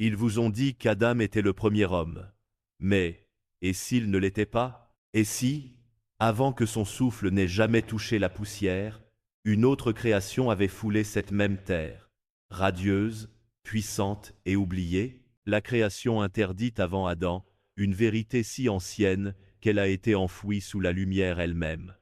Ils vous ont dit qu'Adam était le premier homme. Mais, et s'il ne l'était pas? Et si, avant que son souffle n'ait jamais touché la poussière, une autre création avait foulé cette même terre, radieuse, puissante et oubliée? La création interdite avant Adam, une vérité si ancienne qu'elle a été enfouie sous la lumière elle-même.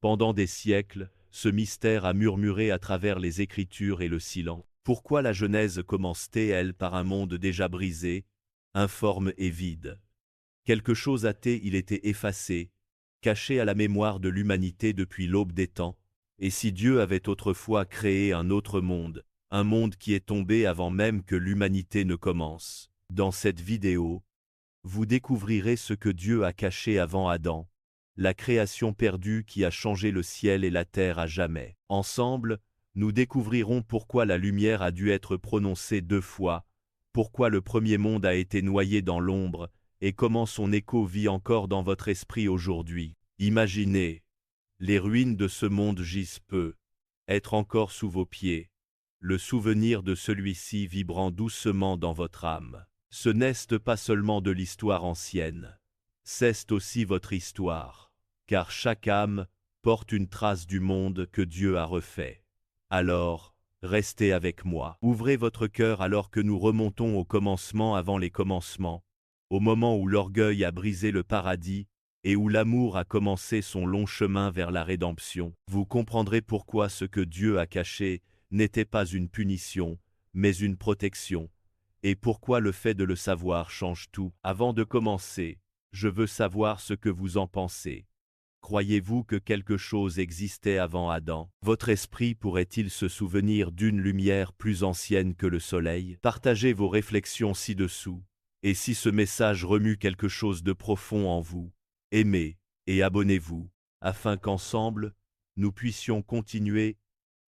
Pendant des siècles, ce mystère a murmuré à travers les Écritures et le silence. Pourquoi la Genèse commence-t-elle par un monde déjà brisé, informe et vide? Quelque chose a-t-il été effacé, caché à la mémoire de l'humanité depuis l'aube des temps? Et si Dieu avait autrefois créé un autre monde, un monde qui est tombé avant même que l'humanité ne commence? Dans cette vidéo, vous découvrirez ce que Dieu a caché avant Adam, la création perdue qui a changé le ciel et la terre à jamais. Ensemble, nous découvrirons pourquoi la lumière a dû être prononcée 2 fois, pourquoi le premier monde a été noyé dans l'ombre, et comment son écho vit encore dans votre esprit aujourd'hui. Imaginez, les ruines de ce monde gisent peu, être encore sous vos pieds, le souvenir de celui-ci vibrant doucement dans votre âme. Ce n'est pas seulement de l'histoire ancienne, c'est aussi votre histoire, car chaque âme porte une trace du monde que Dieu a refait. Alors, restez avec moi. Ouvrez votre cœur alors que nous remontons au commencement avant les commencements, au moment où l'orgueil a brisé le paradis et où l'amour a commencé son long chemin vers la rédemption. Vous comprendrez pourquoi ce que Dieu a caché n'était pas une punition, mais une protection, et pourquoi le fait de le savoir change tout. Avant de commencer, je veux savoir ce que vous en pensez. Croyez-vous que quelque chose existait avant Adam? Votre esprit pourrait-il se souvenir d'une lumière plus ancienne que le soleil? Partagez vos réflexions ci-dessous. Et si ce message remue quelque chose de profond en vous, aimez et abonnez-vous, afin qu'ensemble, nous puissions continuer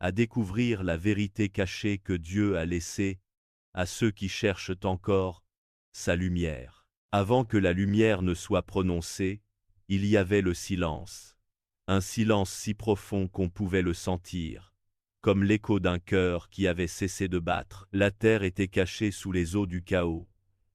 à découvrir la vérité cachée que Dieu a laissée à ceux qui cherchent encore sa lumière. Avant que la lumière ne soit prononcée, il y avait le silence, un silence si profond qu'on pouvait le sentir, comme l'écho d'un cœur qui avait cessé de battre. La terre était cachée sous les eaux du chaos,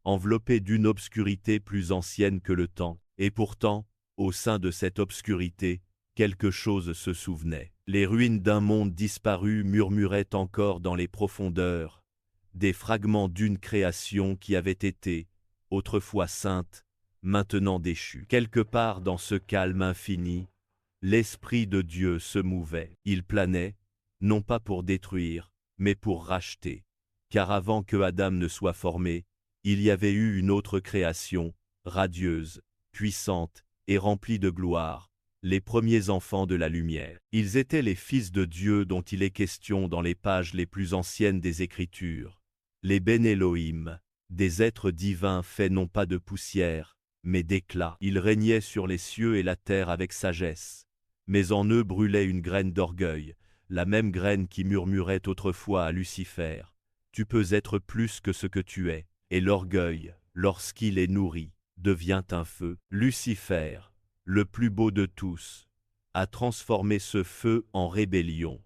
enveloppée d'une obscurité plus ancienne que le temps, et pourtant, au sein de cette obscurité, quelque chose se souvenait. Les ruines d'un monde disparu murmuraient encore dans les profondeurs, des fragments d'une création qui avait été, autrefois sainte, maintenant déchue. Quelque part dans ce calme infini, l'Esprit de Dieu se mouvait. Il planait, non pas pour détruire, mais pour racheter. Car avant que Adam ne soit formé, il y avait eu une autre création, radieuse, puissante et remplie de gloire, les premiers enfants de la lumière. Ils étaient les fils de Dieu dont il est question dans les pages les plus anciennes des Écritures. Les Ben Elohim, des êtres divins faits non pas de poussière, mais d'éclat. Ils régnaient sur les cieux et la terre avec sagesse. Mais en eux brûlait une graine d'orgueil, la même graine qui murmurait autrefois à Lucifer. Tu peux être plus que ce que tu es. Et l'orgueil, lorsqu'il est nourri, devient un feu. Lucifer, le plus beau de tous, a transformé ce feu en rébellion.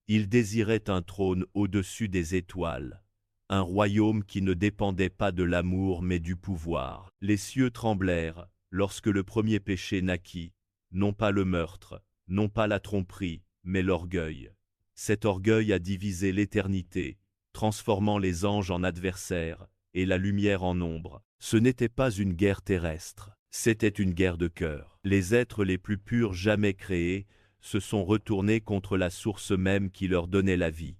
Il désirait un trône au-dessus des étoiles, un royaume qui ne dépendait pas de l'amour mais du pouvoir. Les cieux tremblèrent lorsque le premier péché naquit, non pas le meurtre, non pas la tromperie, mais l'orgueil. Cet orgueil a divisé l'éternité, transformant les anges en adversaires et la lumière en ombre. Ce n'était pas une guerre terrestre, c'était une guerre de cœur. Les êtres les plus purs jamais créés se sont retournés contre la source même qui leur donnait la vie.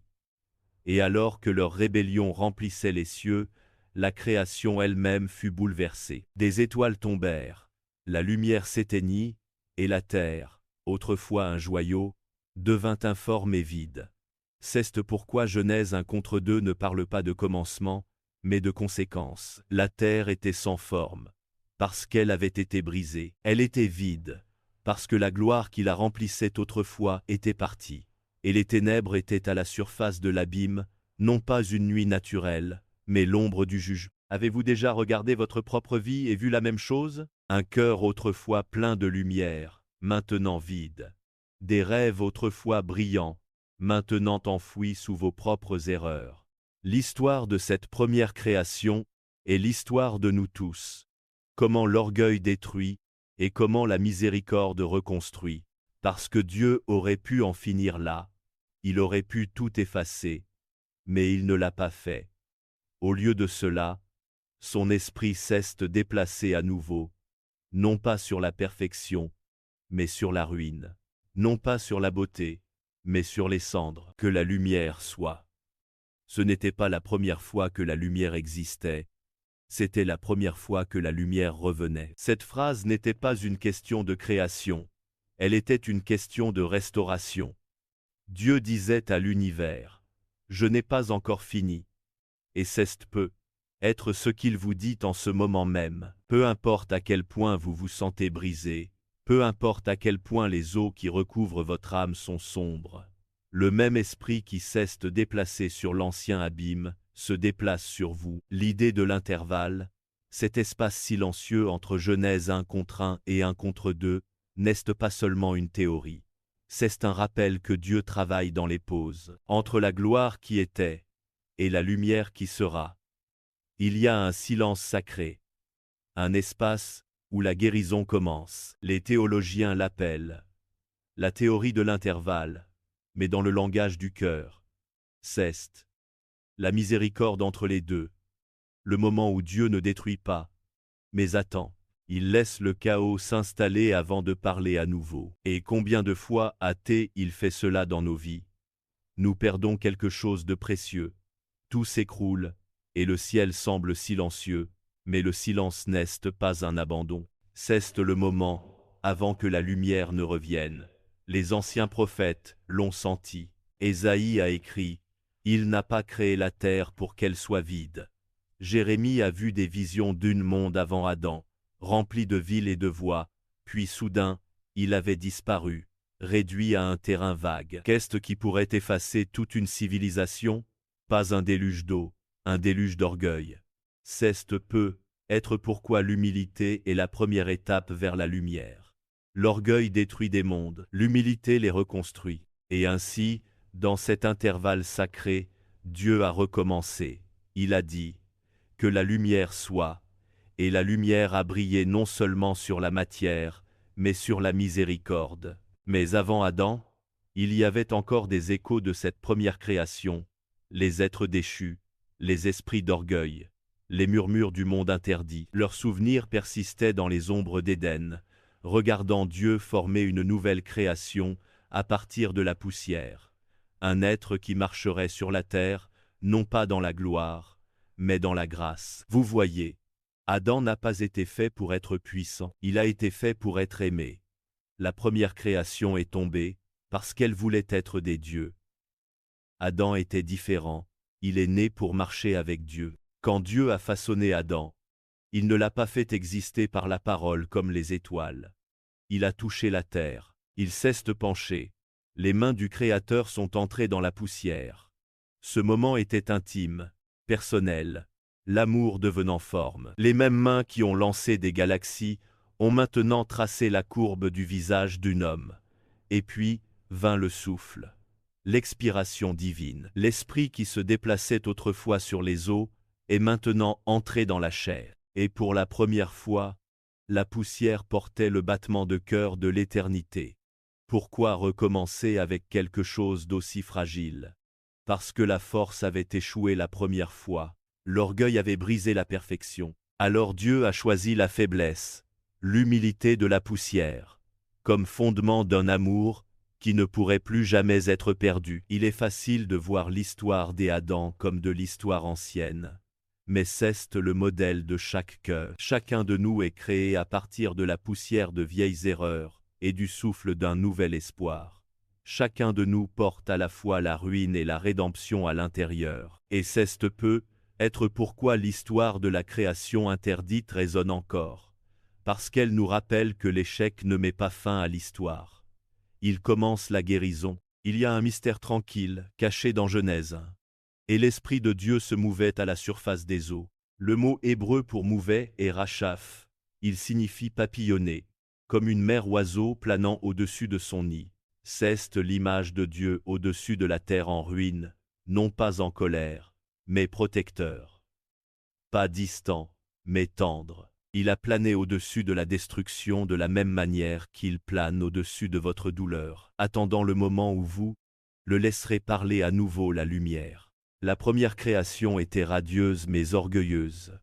Et alors que leur rébellion remplissait les cieux, la création elle-même fut bouleversée. Des étoiles tombèrent, la lumière s'éteignit, et la terre, autrefois un joyau, devint informe et vide. C'est pourquoi Genèse 1:2 ne parle pas de commencement, mais de conséquence. La terre était sans forme, parce qu'elle avait été brisée. Elle était vide, parce que la gloire qui la remplissait autrefois était partie. Et les ténèbres étaient à la surface de l'abîme, non pas une nuit naturelle, mais l'ombre du jugement. Avez-vous déjà regardé votre propre vie et vu la même chose? Un cœur autrefois plein de lumière, maintenant vide. Des rêves autrefois brillants, maintenant enfouis sous vos propres erreurs. L'histoire de cette première création est l'histoire de nous tous. Comment l'orgueil détruit et comment la miséricorde reconstruit. Parce que Dieu aurait pu en finir là, il aurait pu tout effacer, mais il ne l'a pas fait. Au lieu de cela, son esprit s'est déplacé à nouveau, non pas sur la perfection, mais sur la ruine, non pas sur la beauté, mais sur les cendres. Que la lumière soit. Ce n'était pas la première fois que la lumière existait, c'était la première fois que la lumière revenait. Cette phrase n'était pas une question de création, elle était une question de restauration. Dieu disait à l'univers, « Je n'ai pas encore fini. » Et c'est peut être ce qu'il vous dit en ce moment même. Peu importe à quel point vous vous sentez brisé, peu importe à quel point les eaux qui recouvrent votre âme sont sombres, le même esprit qui s'est déplacé sur l'ancien abîme se déplace sur vous. L'idée de l'intervalle, cet espace silencieux entre Genèse 1 contre 1 et 1 contre 2, n'est pas seulement une théorie. C'est un rappel que Dieu travaille dans les pauses, entre la gloire qui était et la lumière qui sera. Il y a un silence sacré, un espace où la guérison commence. Les théologiens l'appellent la théorie de l'intervalle, mais dans le langage du cœur. C'est la miséricorde entre les deux, le moment où Dieu ne détruit pas, mais attend. Il laisse le chaos s'installer avant de parler à nouveau. Et combien de fois a-t-il fait cela dans nos vies? Nous perdons quelque chose de précieux. Tout s'écroule, et le ciel semble silencieux, mais le silence n'est pas un abandon. C'est le moment, avant que la lumière ne revienne. Les anciens prophètes l'ont senti. Ésaïe a écrit, « Il n'a pas créé la terre pour qu'elle soit vide. » Jérémie a vu des visions d'un monde avant Adam, rempli de villes et de voies, puis soudain, il avait disparu, réduit à un terrain vague. Qu'est-ce qui pourrait effacer toute une civilisation? Pas un déluge d'eau, un déluge d'orgueil. C'est peut être pourquoi l'humilité est la première étape vers la lumière. L'orgueil détruit des mondes, l'humilité les reconstruit. Et ainsi, dans cet intervalle sacré, Dieu a recommencé. Il a dit, « Que la lumière soit », et la lumière a brillé non seulement sur la matière, mais sur la miséricorde. Mais avant Adam, il y avait encore des échos de cette première création, les êtres déchus, les esprits d'orgueil, les murmures du monde interdit. Leurs souvenirs persistaient dans les ombres d'Éden, regardant Dieu former une nouvelle création à partir de la poussière, un être qui marcherait sur la terre, non pas dans la gloire, mais dans la grâce. Vous voyez, Adam n'a pas été fait pour être puissant, il a été fait pour être aimé. La première création est tombée, parce qu'elle voulait être des dieux. Adam était différent, il est né pour marcher avec Dieu. Quand Dieu a façonné Adam, il ne l'a pas fait exister par la parole comme les étoiles. Il a touché la terre, il s'est penché. Les mains du Créateur sont entrées dans la poussière. Ce moment était intime, personnel, l'amour devenant forme. Les mêmes mains qui ont lancé des galaxies ont maintenant tracé la courbe du visage d'un homme. Et puis, vint le souffle. L'expiration divine. L'esprit qui se déplaçait autrefois sur les eaux est maintenant entré dans la chair. Et pour la première fois, la poussière portait le battement de cœur de l'éternité. Pourquoi recommencer avec quelque chose d'aussi fragile? Parce que la force avait échoué la première fois, l'orgueil avait brisé la perfection. Alors Dieu a choisi la faiblesse, l'humilité de la poussière, comme fondement d'un amour qui ne pourrait plus jamais être perdu. Il est facile de voir l'histoire des Adam comme de l'histoire ancienne, mais c'est le modèle de chaque cœur. Chacun de nous est créé à partir de la poussière de vieilles erreurs et du souffle d'un nouvel espoir. Chacun de nous porte à la fois la ruine et la rédemption à l'intérieur. Et c'est peut être pourquoi l'histoire de la création interdite résonne encore, parce qu'elle nous rappelle que l'échec ne met pas fin à l'histoire. Il commence la guérison. Il y a un mystère tranquille, caché dans Genèse 1. Et l'Esprit de Dieu se mouvait à la surface des eaux. Le mot hébreu pour mouver est rachaf. Il signifie papillonner, comme une mère oiseau planant au-dessus de son nid. C'est l'image de Dieu au-dessus de la terre en ruine, non pas en colère, mais protecteur. pas distant, mais tendre. Il a plané au-dessus de la destruction de la même manière qu'il plane au-dessus de votre douleur, attendant le moment où vous le laisserez parler à nouveau la lumière. La première création était radieuse mais orgueilleuse.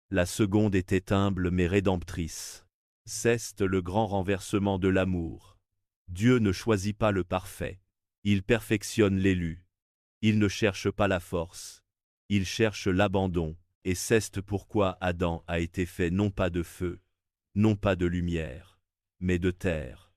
La seconde était humble mais rédemptrice. C'est le grand renversement de l'amour. Dieu ne choisit pas le parfait. Il perfectionne l'élu. Il ne cherche pas la force. Il cherche l'abandon. Et c'est pourquoi Adam a été fait non pas de feu, non pas de lumière, mais de terre.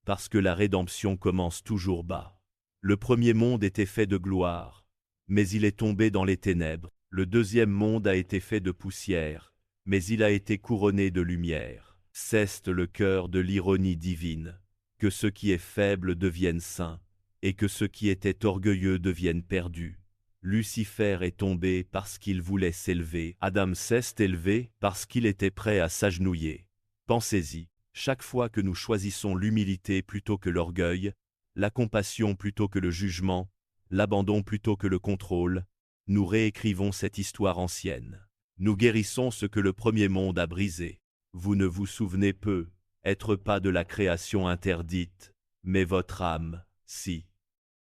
Parce que la rédemption commence toujours bas. Le premier monde était fait de gloire, mais il est tombé dans les ténèbres. Le deuxième monde a été fait de poussière, mais il a été couronné de lumière. C'est le cœur de l'ironie divine, que ce qui est faible devienne saint, et que ce qui était orgueilleux devienne perdu. Lucifer est tombé parce qu'il voulait s'élever. Adam s'est élevé parce qu'il était prêt à s'agenouiller. Pensez-y, chaque fois que nous choisissons l'humilité plutôt que l'orgueil, la compassion plutôt que le jugement, l'abandon plutôt que le contrôle, nous réécrivons cette histoire ancienne. Nous guérissons ce que le premier monde a brisé. Vous ne vous souvenez peu, être pas de la création interdite, mais votre âme, si.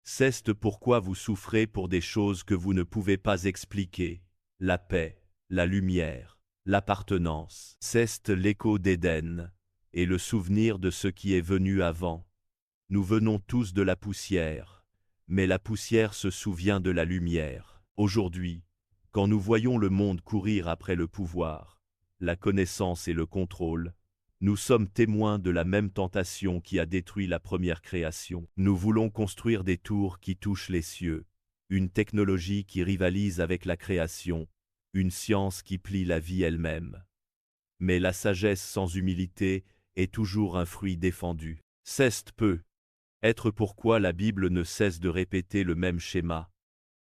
C'est pourquoi vous souffrez pour des choses que vous ne pouvez pas expliquer. La paix, la lumière, l'appartenance. C'est l'écho d'Éden, et le souvenir de ce qui est venu avant. Nous venons tous de la poussière, mais la poussière se souvient de la lumière. Aujourd'hui, quand nous voyons le monde courir après le pouvoir, la connaissance et le contrôle, nous sommes témoins de la même tentation qui a détruit la première création. Nous voulons construire des tours qui touchent les cieux, une technologie qui rivalise avec la création, une science qui plie la vie elle-même. Mais la sagesse sans humilité est toujours un fruit défendu. C'est peu. Être pourquoi la Bible ne cesse de répéter le même schéma.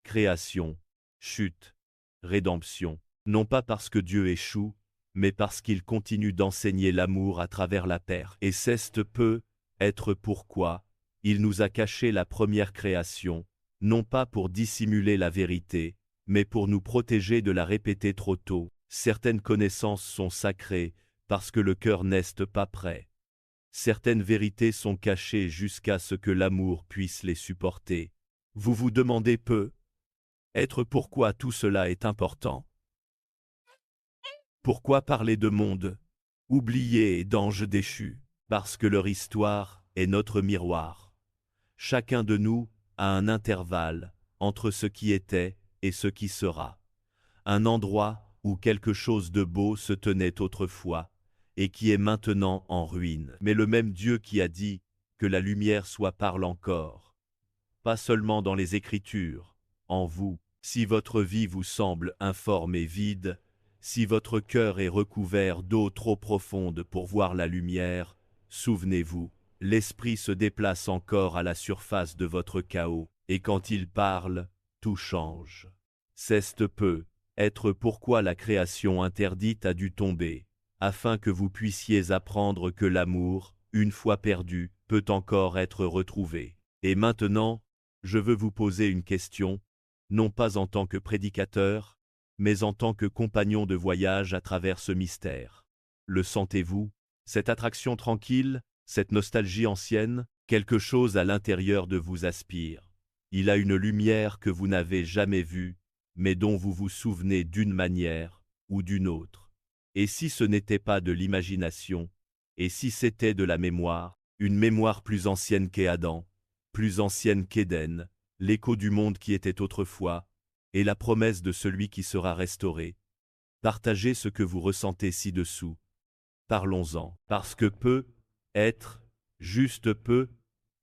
Création, chute, rédemption. Non pas parce que Dieu échoue, mais parce qu'il continue d'enseigner l'amour à travers la perte. Et c'est peu, être pourquoi, il nous a caché la première création, non pas pour dissimuler la vérité, mais pour nous protéger de la répéter trop tôt. Certaines connaissances sont sacrées, parce que le cœur n'est pas prêt. Certaines vérités sont cachées jusqu'à ce que l'amour puisse les supporter. Vous vous demandez peu, être pourquoi tout cela est important. Pourquoi parler de monde oublié et d'anges déchus? Parce que leur histoire est notre miroir. Chacun de nous a un intervalle entre ce qui était et ce qui sera. Un endroit où quelque chose de beau se tenait autrefois et qui est maintenant en ruine. Mais le même Dieu qui a dit que la lumière soit parle encore. Pas seulement dans les Écritures, en vous. Si votre vie vous semble informe et vide, si votre cœur est recouvert d'eau trop profonde pour voir la lumière, souvenez-vous, l'Esprit se déplace encore à la surface de votre chaos, et quand il parle, tout change. C'est peu, être pourquoi la création interdite a dû tomber, afin que vous puissiez apprendre que l'amour, une fois perdu, peut encore être retrouvé. Et maintenant, je veux vous poser une question, non pas en tant que prédicateur, mais en tant que compagnon de voyage à travers ce mystère. Le sentez-vous, cette attraction tranquille, cette nostalgie ancienne, quelque chose à l'intérieur de vous aspire. Il a une lumière que vous n'avez jamais vue, mais dont vous vous souvenez d'une manière ou d'une autre. Et si ce n'était pas de l'imagination, et si c'était de la mémoire, une mémoire plus ancienne qu'Adam, plus ancienne qu'Éden, l'écho du monde qui était autrefois, et la promesse de celui qui sera restauré. Partagez ce que vous ressentez ci-dessous. Parlons-en. Parce que peut être, juste peut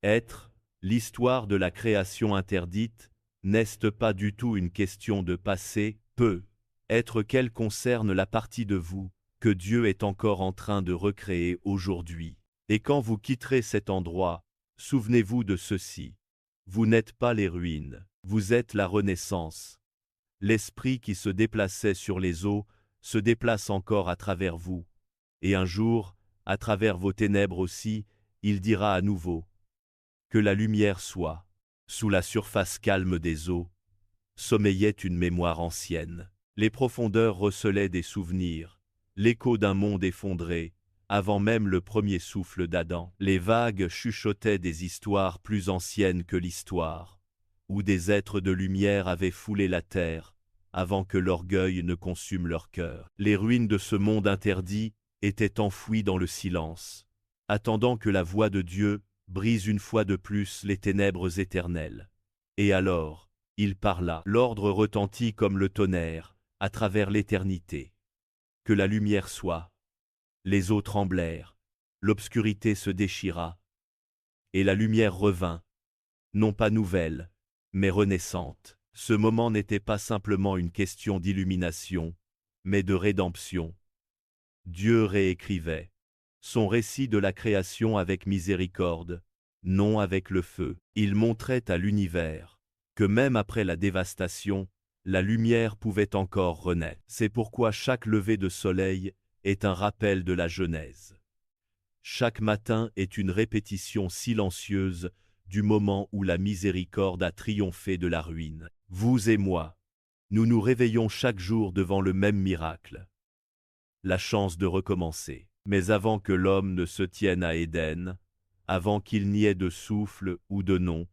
être, l'histoire de la création interdite, n'est pas du tout une question de passé, peut être qu'elle concerne la partie de vous que Dieu est encore en train de recréer aujourd'hui. Et quand vous quitterez cet endroit, souvenez-vous de ceci. Vous n'êtes pas les ruines, vous êtes la renaissance. L'esprit qui se déplaçait sur les eaux se déplace encore à travers vous. Et un jour, à travers vos ténèbres aussi, il dira à nouveau que la lumière soit. Sous la surface calme des eaux, sommeillait une mémoire ancienne. Les profondeurs recelaient des souvenirs, l'écho d'un monde effondré, avant même le premier souffle d'Adam. Les vagues chuchotaient des histoires plus anciennes que l'histoire, où des êtres de lumière avaient foulé la terre, avant que l'orgueil ne consume leur cœur. Les ruines de ce monde interdit étaient enfouies dans le silence, attendant que la voix de Dieu brise une fois de plus les ténèbres éternelles. Et alors, il parla. L'ordre retentit comme le tonnerre, à travers l'éternité. Que la lumière soit. Les eaux tremblèrent, l'obscurité se déchira, et la lumière revint, non pas nouvelle, mais renaissante. Ce moment n'était pas simplement une question d'illumination, mais de rédemption. Dieu réécrivait son récit de la création avec miséricorde, non avec le feu. Il montrait à l'univers que même après la dévastation, la lumière pouvait encore renaître. C'est pourquoi chaque lever de soleil est un rappel de la Genèse. Chaque matin est une répétition silencieuse du moment où la miséricorde a triomphé de la ruine. Vous et moi, nous nous réveillons chaque jour devant le même miracle. La chance de recommencer. Mais avant que l'homme ne se tienne à Éden, avant qu'il n'y ait de souffle ou de nom,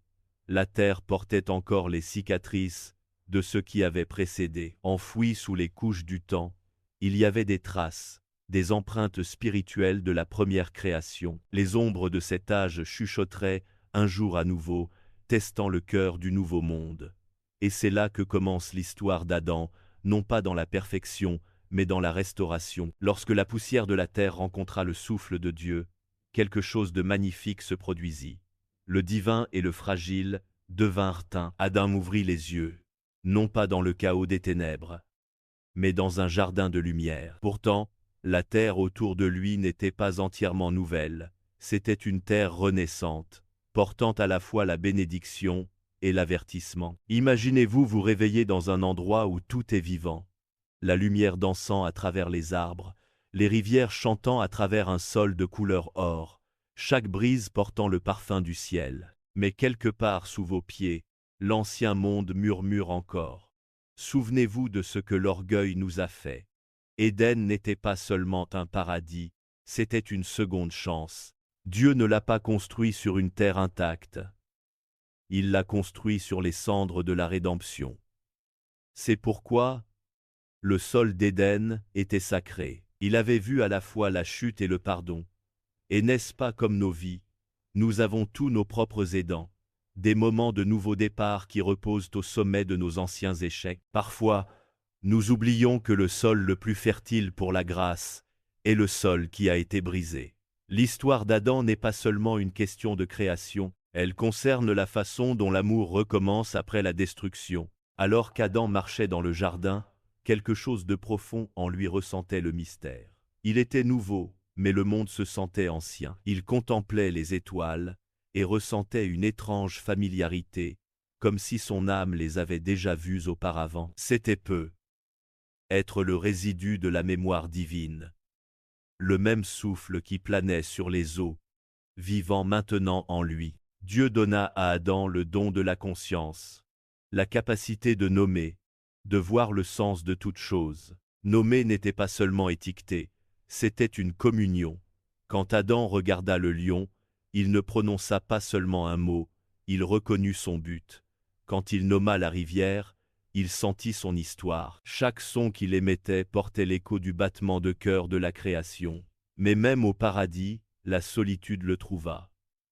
la terre portait encore les cicatrices de ce qui avait précédé. Enfouies sous les couches du temps, il y avait des traces, des empreintes spirituelles de la première création. Les ombres de cet âge chuchoteraient un jour à nouveau, testant le cœur du nouveau monde. Et c'est là que commence l'histoire d'Adam, non pas dans la perfection, mais dans la restauration. Lorsque la poussière de la terre rencontra le souffle de Dieu, quelque chose de magnifique se produisit. Le divin et le fragile devinrent un. Adam ouvrit les yeux, non pas dans le chaos des ténèbres, mais dans un jardin de lumière. Pourtant, la terre autour de lui n'était pas entièrement nouvelle, c'était une terre renaissante, portant à la fois la bénédiction et l'avertissement. Imaginez-vous vous réveiller dans un endroit où tout est vivant. La lumière dansant à travers les arbres, les rivières chantant à travers un sol de couleur or, chaque brise portant le parfum du ciel. Mais quelque part sous vos pieds, l'ancien monde murmure encore. Souvenez-vous de ce que l'orgueil nous a fait. Éden n'était pas seulement un paradis, c'était une seconde chance. Dieu ne l'a pas construit sur une terre intacte. Il l'a construit sur les cendres de la rédemption. C'est pourquoi le sol d'Éden était sacré. Il avait vu à la fois la chute et le pardon. Et n'est-ce pas comme nos vies? Nous avons tous nos propres aidants, des moments de nouveau départ qui reposent au sommet de nos anciens échecs. Parfois, nous oublions que le sol le plus fertile pour la grâce est le sol qui a été brisé. L'histoire d'Adam n'est pas seulement une question de création, elle concerne la façon dont l'amour recommence après la destruction. Alors qu'Adam marchait dans le jardin, quelque chose de profond en lui ressentait le mystère. Il était nouveau, mais le monde se sentait ancien. Il contemplait les étoiles et ressentait une étrange familiarité, comme si son âme les avait déjà vues auparavant. C'était peu. Être le résidu de la mémoire divine. Le même souffle qui planait sur les eaux, vivant maintenant en lui. Dieu donna à Adam le don de la conscience, la capacité de nommer, de voir le sens de toute chose. Nommer n'était pas seulement étiqueter, c'était une communion. Quand Adam regarda le lion, il ne prononça pas seulement un mot, il reconnut son but. Quand il nomma la rivière, il sentit son histoire. Chaque son qu'il émettait portait l'écho du battement de cœur de la création. Mais même au paradis, la solitude le trouva.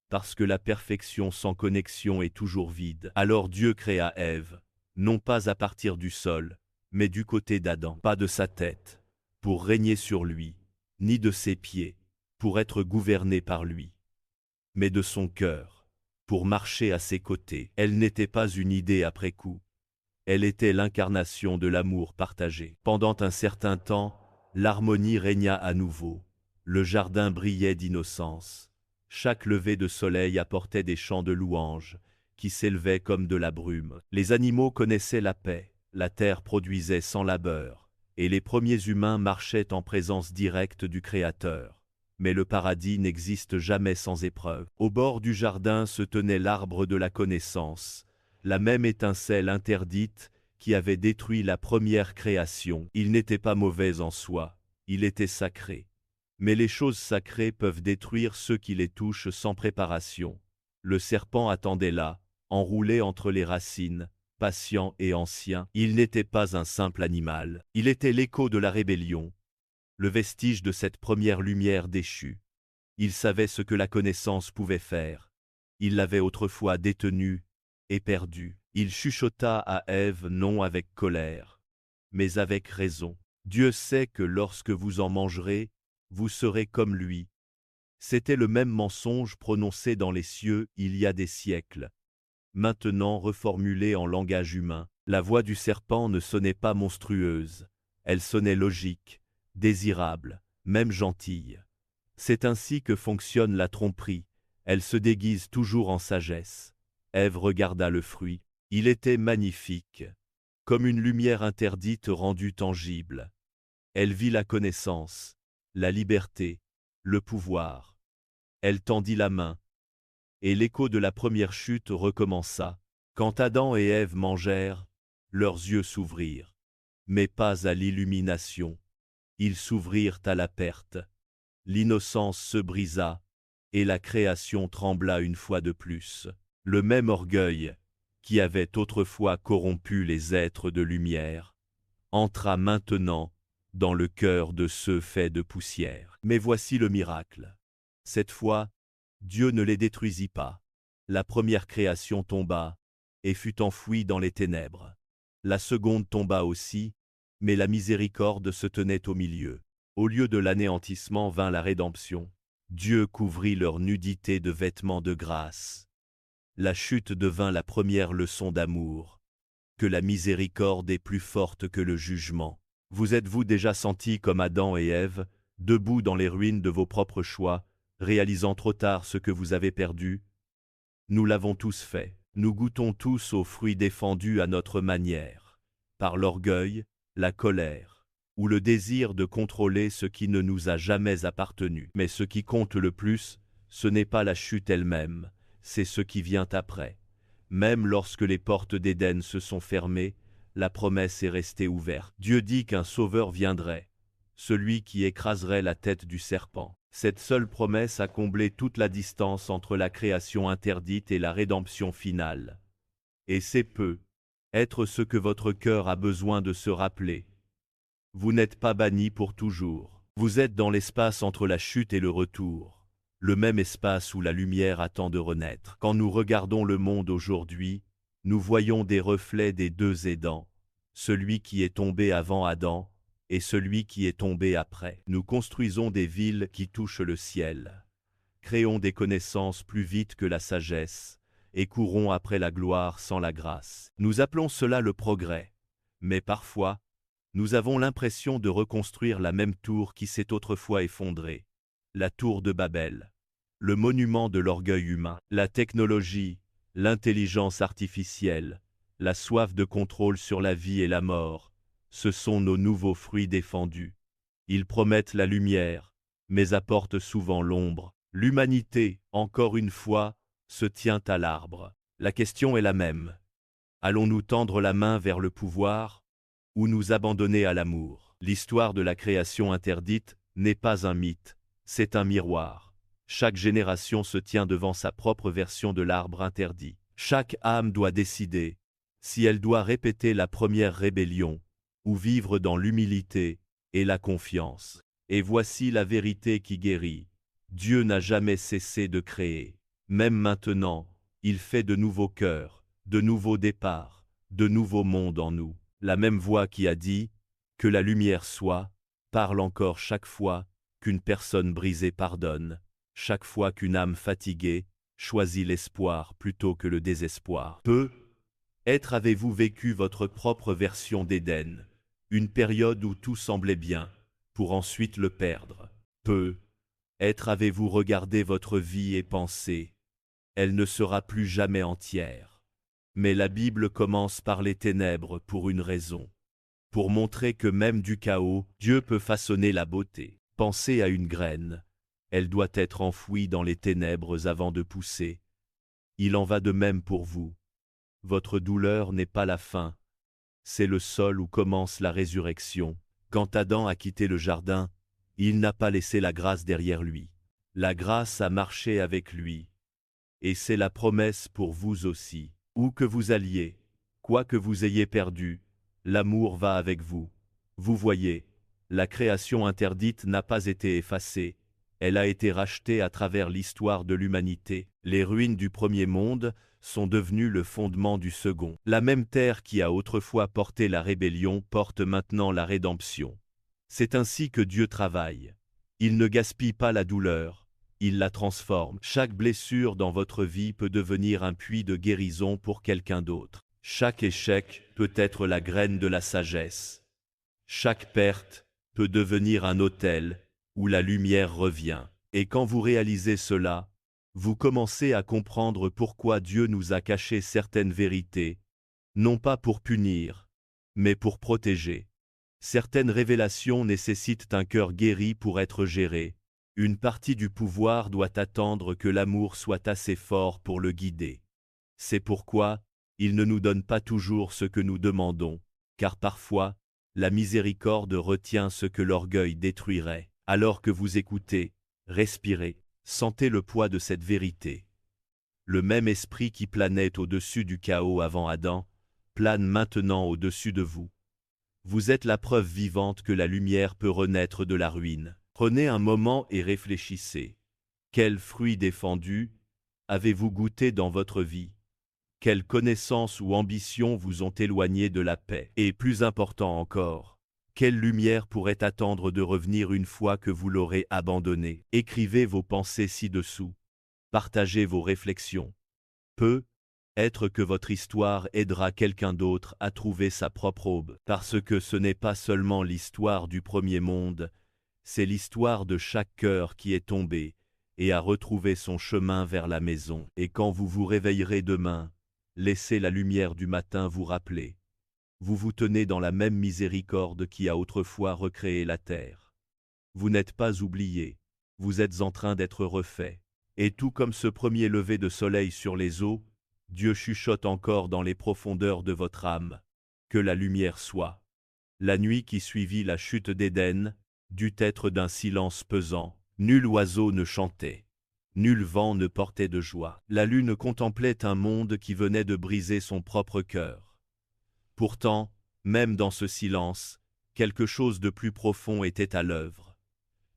Parce que la perfection sans connexion est toujours vide. Alors Dieu créa Ève, non pas à partir du sol, mais du côté d'Adam, pas de sa tête, pour régner sur lui, ni de ses pieds, pour être gouverné par lui, mais de son cœur, pour marcher à ses côtés. Elle n'était pas une idée après coup, elle était l'incarnation de l'amour partagé. Pendant un certain temps, l'harmonie régna à nouveau, le jardin brillait d'innocence. Chaque lever de soleil apportait des chants de louanges, qui s'élevaient comme de la brume. Les animaux connaissaient la paix, la terre produisait sans labeur, et les premiers humains marchaient en présence directe du Créateur. Mais le paradis n'existe jamais sans épreuve. Au bord du jardin se tenait l'arbre de la connaissance, la même étincelle interdite qui avait détruit la première création. Il n'était pas mauvais en soi, il était sacré. Mais les choses sacrées peuvent détruire ceux qui les touchent sans préparation. Le serpent attendait là, enroulé entre les racines, patient et ancien. Il n'était pas un simple animal, il était l'écho de la rébellion, le vestige de cette première lumière déchue. Il savait ce que la connaissance pouvait faire. Il l'avait autrefois détenue et perdue. Il chuchota à Ève non avec colère, mais avec raison. Dieu sait que lorsque vous en mangerez, vous serez comme lui. C'était le même mensonge prononcé dans les cieux il y a des siècles. Maintenant reformulé en langage humain, la voix du serpent ne sonnait pas monstrueuse, elle sonnait logique, désirable, même gentille. C'est ainsi que fonctionne la tromperie, elle se déguise toujours en sagesse. Ève regarda le fruit, il était magnifique, comme une lumière interdite rendue tangible. Elle vit la connaissance, la liberté, le pouvoir. Elle tendit la main, et l'écho de la première chute recommença. Quand Adam et Ève mangèrent, leurs yeux s'ouvrirent, mais pas à l'illumination. Ils s'ouvrirent à la perte. L'innocence se brisa, et la création trembla une fois de plus. Le même orgueil, qui avait autrefois corrompu les êtres de lumière, entra maintenant dans le cœur de ceux faits de poussière. Mais voici le miracle. Cette fois, Dieu ne les détruisit pas. La première création tomba, et fut enfouie dans les ténèbres. La seconde tomba aussi, mais la miséricorde se tenait au milieu. Au lieu de l'anéantissement vint la rédemption. Dieu couvrit leur nudité de vêtements de grâce. La chute devint la première leçon d'amour, que la miséricorde est plus forte que le jugement. Vous êtes-vous déjà sentis comme Adam et Ève, debout dans les ruines de vos propres choix, réalisant trop tard ce que vous avez perdu? Nous l'avons tous fait. Nous goûtons tous aux fruits défendus à notre manière, par l'orgueil, la colère, ou le désir de contrôler ce qui ne nous a jamais appartenu. Mais ce qui compte le plus, ce n'est pas la chute elle-même, c'est ce qui vient après. Même lorsque les portes d'Éden se sont fermées, la promesse est restée ouverte. Dieu dit qu'un sauveur viendrait, celui qui écraserait la tête du serpent. Cette seule promesse a comblé toute la distance entre la création interdite et la rédemption finale. Et c'est peu, être ce que votre cœur a besoin de se rappeler. Vous n'êtes pas banni pour toujours. Vous êtes dans l'espace entre la chute et le retour, le même espace où la lumière attend de renaître. Quand nous regardons le monde aujourd'hui, nous voyons des reflets des deux Édens, celui qui est tombé avant Adam, et celui qui est tombé après. Nous construisons des villes qui touchent le ciel, créons des connaissances plus vite que la sagesse, et courons après la gloire sans la grâce. Nous appelons cela le progrès, mais parfois, nous avons l'impression de reconstruire la même tour qui s'est autrefois effondrée, la tour de Babel, le monument de l'orgueil humain. La technologie, l'intelligence artificielle, la soif de contrôle sur la vie et la mort, ce sont nos nouveaux fruits défendus. Ils promettent la lumière, mais apportent souvent l'ombre. L'humanité, encore une fois, se tient à l'arbre. La question est la même. Allons-nous tendre la main vers le pouvoir, ou nous abandonner à l'amour? L'histoire de la création interdite n'est pas un mythe, c'est un miroir. Chaque génération se tient devant sa propre version de l'arbre interdit. Chaque âme doit décider si elle doit répéter la première rébellion, ou vivre dans l'humilité et la confiance. Et voici la vérité qui guérit. Dieu n'a jamais cessé de créer. Même maintenant, il fait de nouveaux cœurs, de nouveaux départs, de nouveaux mondes en nous. La même voix qui a dit « que la lumière soit » parle encore chaque fois qu'une personne brisée pardonne, chaque fois qu'une âme fatiguée choisit l'espoir plutôt que le désespoir. Peut-être avez-vous vécu votre propre version d'Éden, une période où tout semblait bien, pour ensuite le perdre. Peut-être avez-vous regardé votre vie et pensé, elle ne sera plus jamais entière. Mais la Bible commence par les ténèbres pour une raison. Pour montrer que même du chaos, Dieu peut façonner la beauté. Pensez à une graine. Elle doit être enfouie dans les ténèbres avant de pousser. Il en va de même pour vous. Votre douleur n'est pas la fin, C'est le sol où commence la résurrection. Quand Adam a quitté le jardin, il n'a pas laissé la grâce derrière lui. La grâce a marché avec lui. Et c'est la promesse pour vous aussi. Où que vous alliez, quoi que vous ayez perdu, l'amour va avec vous. Vous voyez, la création interdite n'a pas été effacée, elle a été rachetée à travers l'histoire de l'humanité. Les ruines du premier monde sont devenues le fondement du second. La même terre qui a autrefois porté la rébellion porte maintenant la rédemption. C'est ainsi que Dieu travaille. Il ne gaspille pas la douleur, il la transforme. Chaque blessure dans votre vie peut devenir un puits de guérison pour quelqu'un d'autre. Chaque échec peut être la graine de la sagesse. Chaque perte peut devenir un autel où la lumière revient. Et quand vous réalisez cela, vous commencez à comprendre pourquoi Dieu nous a caché certaines vérités, non pas pour punir, mais pour protéger. Certaines révélations nécessitent un cœur guéri pour être géré. Une partie du pouvoir doit attendre que l'amour soit assez fort pour le guider. C'est pourquoi il ne nous donne pas toujours ce que nous demandons, car parfois, la miséricorde retient ce que l'orgueil détruirait. Alors que vous écoutez, respirez, sentez le poids de cette vérité. Le même esprit qui planait au-dessus du chaos avant Adam, plane maintenant au-dessus de vous. Vous êtes la preuve vivante que la lumière peut renaître de la ruine. Prenez un moment et réfléchissez. Quels fruits défendus avez-vous goûté dans votre vie? Quelles connaissances ou ambitions vous ont éloigné de la paix? Et plus important encore, quelle lumière pourrait attendre de revenir une fois que vous l'aurez abandonnée? Écrivez vos pensées ci-dessous. Partagez vos réflexions. Peut-être que votre histoire aidera quelqu'un d'autre à trouver sa propre aube, parce que ce n'est pas seulement l'histoire du premier monde, c'est l'histoire de chaque cœur qui est tombé et a retrouvé son chemin vers la maison. Et quand vous vous réveillerez demain, laissez la lumière du matin vous rappeler. Vous vous tenez dans la même miséricorde qui a autrefois recréé la terre. Vous n'êtes pas oublié, vous êtes en train d'être refait. Et tout comme ce premier lever de soleil sur les eaux, Dieu chuchote encore dans les profondeurs de votre âme. Que la lumière soit. La nuit qui suivit la chute d'Éden dut être d'un silence pesant. Nul oiseau ne chantait. Nul vent ne portait de joie. La lune contemplait un monde qui venait de briser son propre cœur. Pourtant, même dans ce silence, quelque chose de plus profond était à l'œuvre.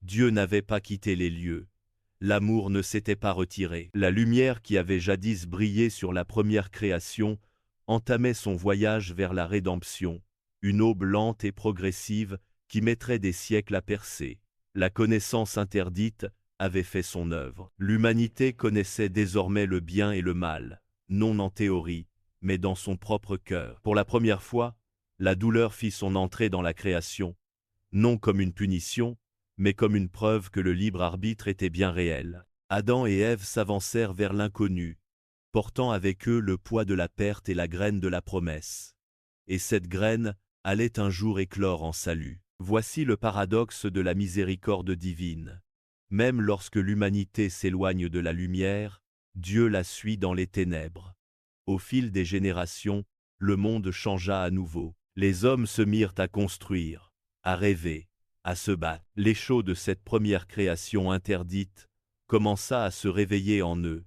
Dieu n'avait pas quitté les lieux. L'amour ne s'était pas retiré. La lumière qui avait jadis brillé sur la première création entamait son voyage vers la rédemption, une aube lente et progressive qui mettrait des siècles à percer. La connaissance interdite avait fait son œuvre. L'humanité connaissait désormais le bien et le mal, non en théorie, mais dans son propre cœur. Pour la première fois, la douleur fit son entrée dans la création, non comme une punition, mais comme une preuve que le libre arbitre était bien réel. Adam et Ève s'avancèrent vers l'inconnu, portant avec eux le poids de la perte et la graine de la promesse. Et cette graine allait un jour éclore en salut. Voici le paradoxe de la miséricorde divine. Même lorsque l'humanité s'éloigne de la lumière, Dieu la suit dans les ténèbres. Au fil des générations, le monde changea à nouveau. Les hommes se mirent à construire, à rêver, à se battre. L'écho de cette première création interdite commença à se réveiller en eux.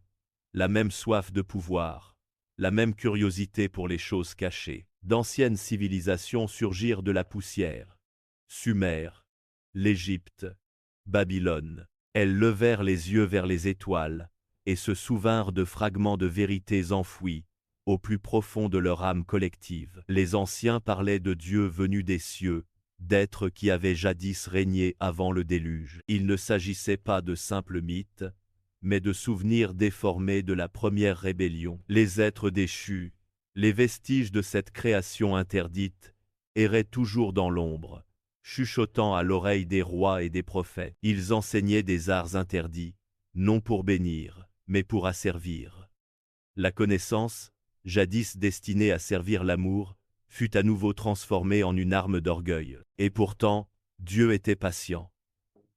La même soif de pouvoir, la même curiosité pour les choses cachées. D'anciennes civilisations surgirent de la poussière. Sumer, l'Égypte, Babylone. Elles levèrent les yeux vers les étoiles et se souvinrent de fragments de vérités enfouis au plus profond de leur âme collective. Les anciens parlaient de Dieu venu des cieux, d'êtres qui avaient jadis régné avant le déluge. Il ne s'agissait pas de simples mythes, mais de souvenirs déformés de la première rébellion. Les êtres déchus, les vestiges de cette création interdite, erraient toujours dans l'ombre, chuchotant à l'oreille des rois et des prophètes. Ils enseignaient des arts interdits, non pour bénir, mais pour asservir. La connaissance, jadis destinée à servir l'amour, fut à nouveau transformée en une arme d'orgueil. Et pourtant, Dieu était patient.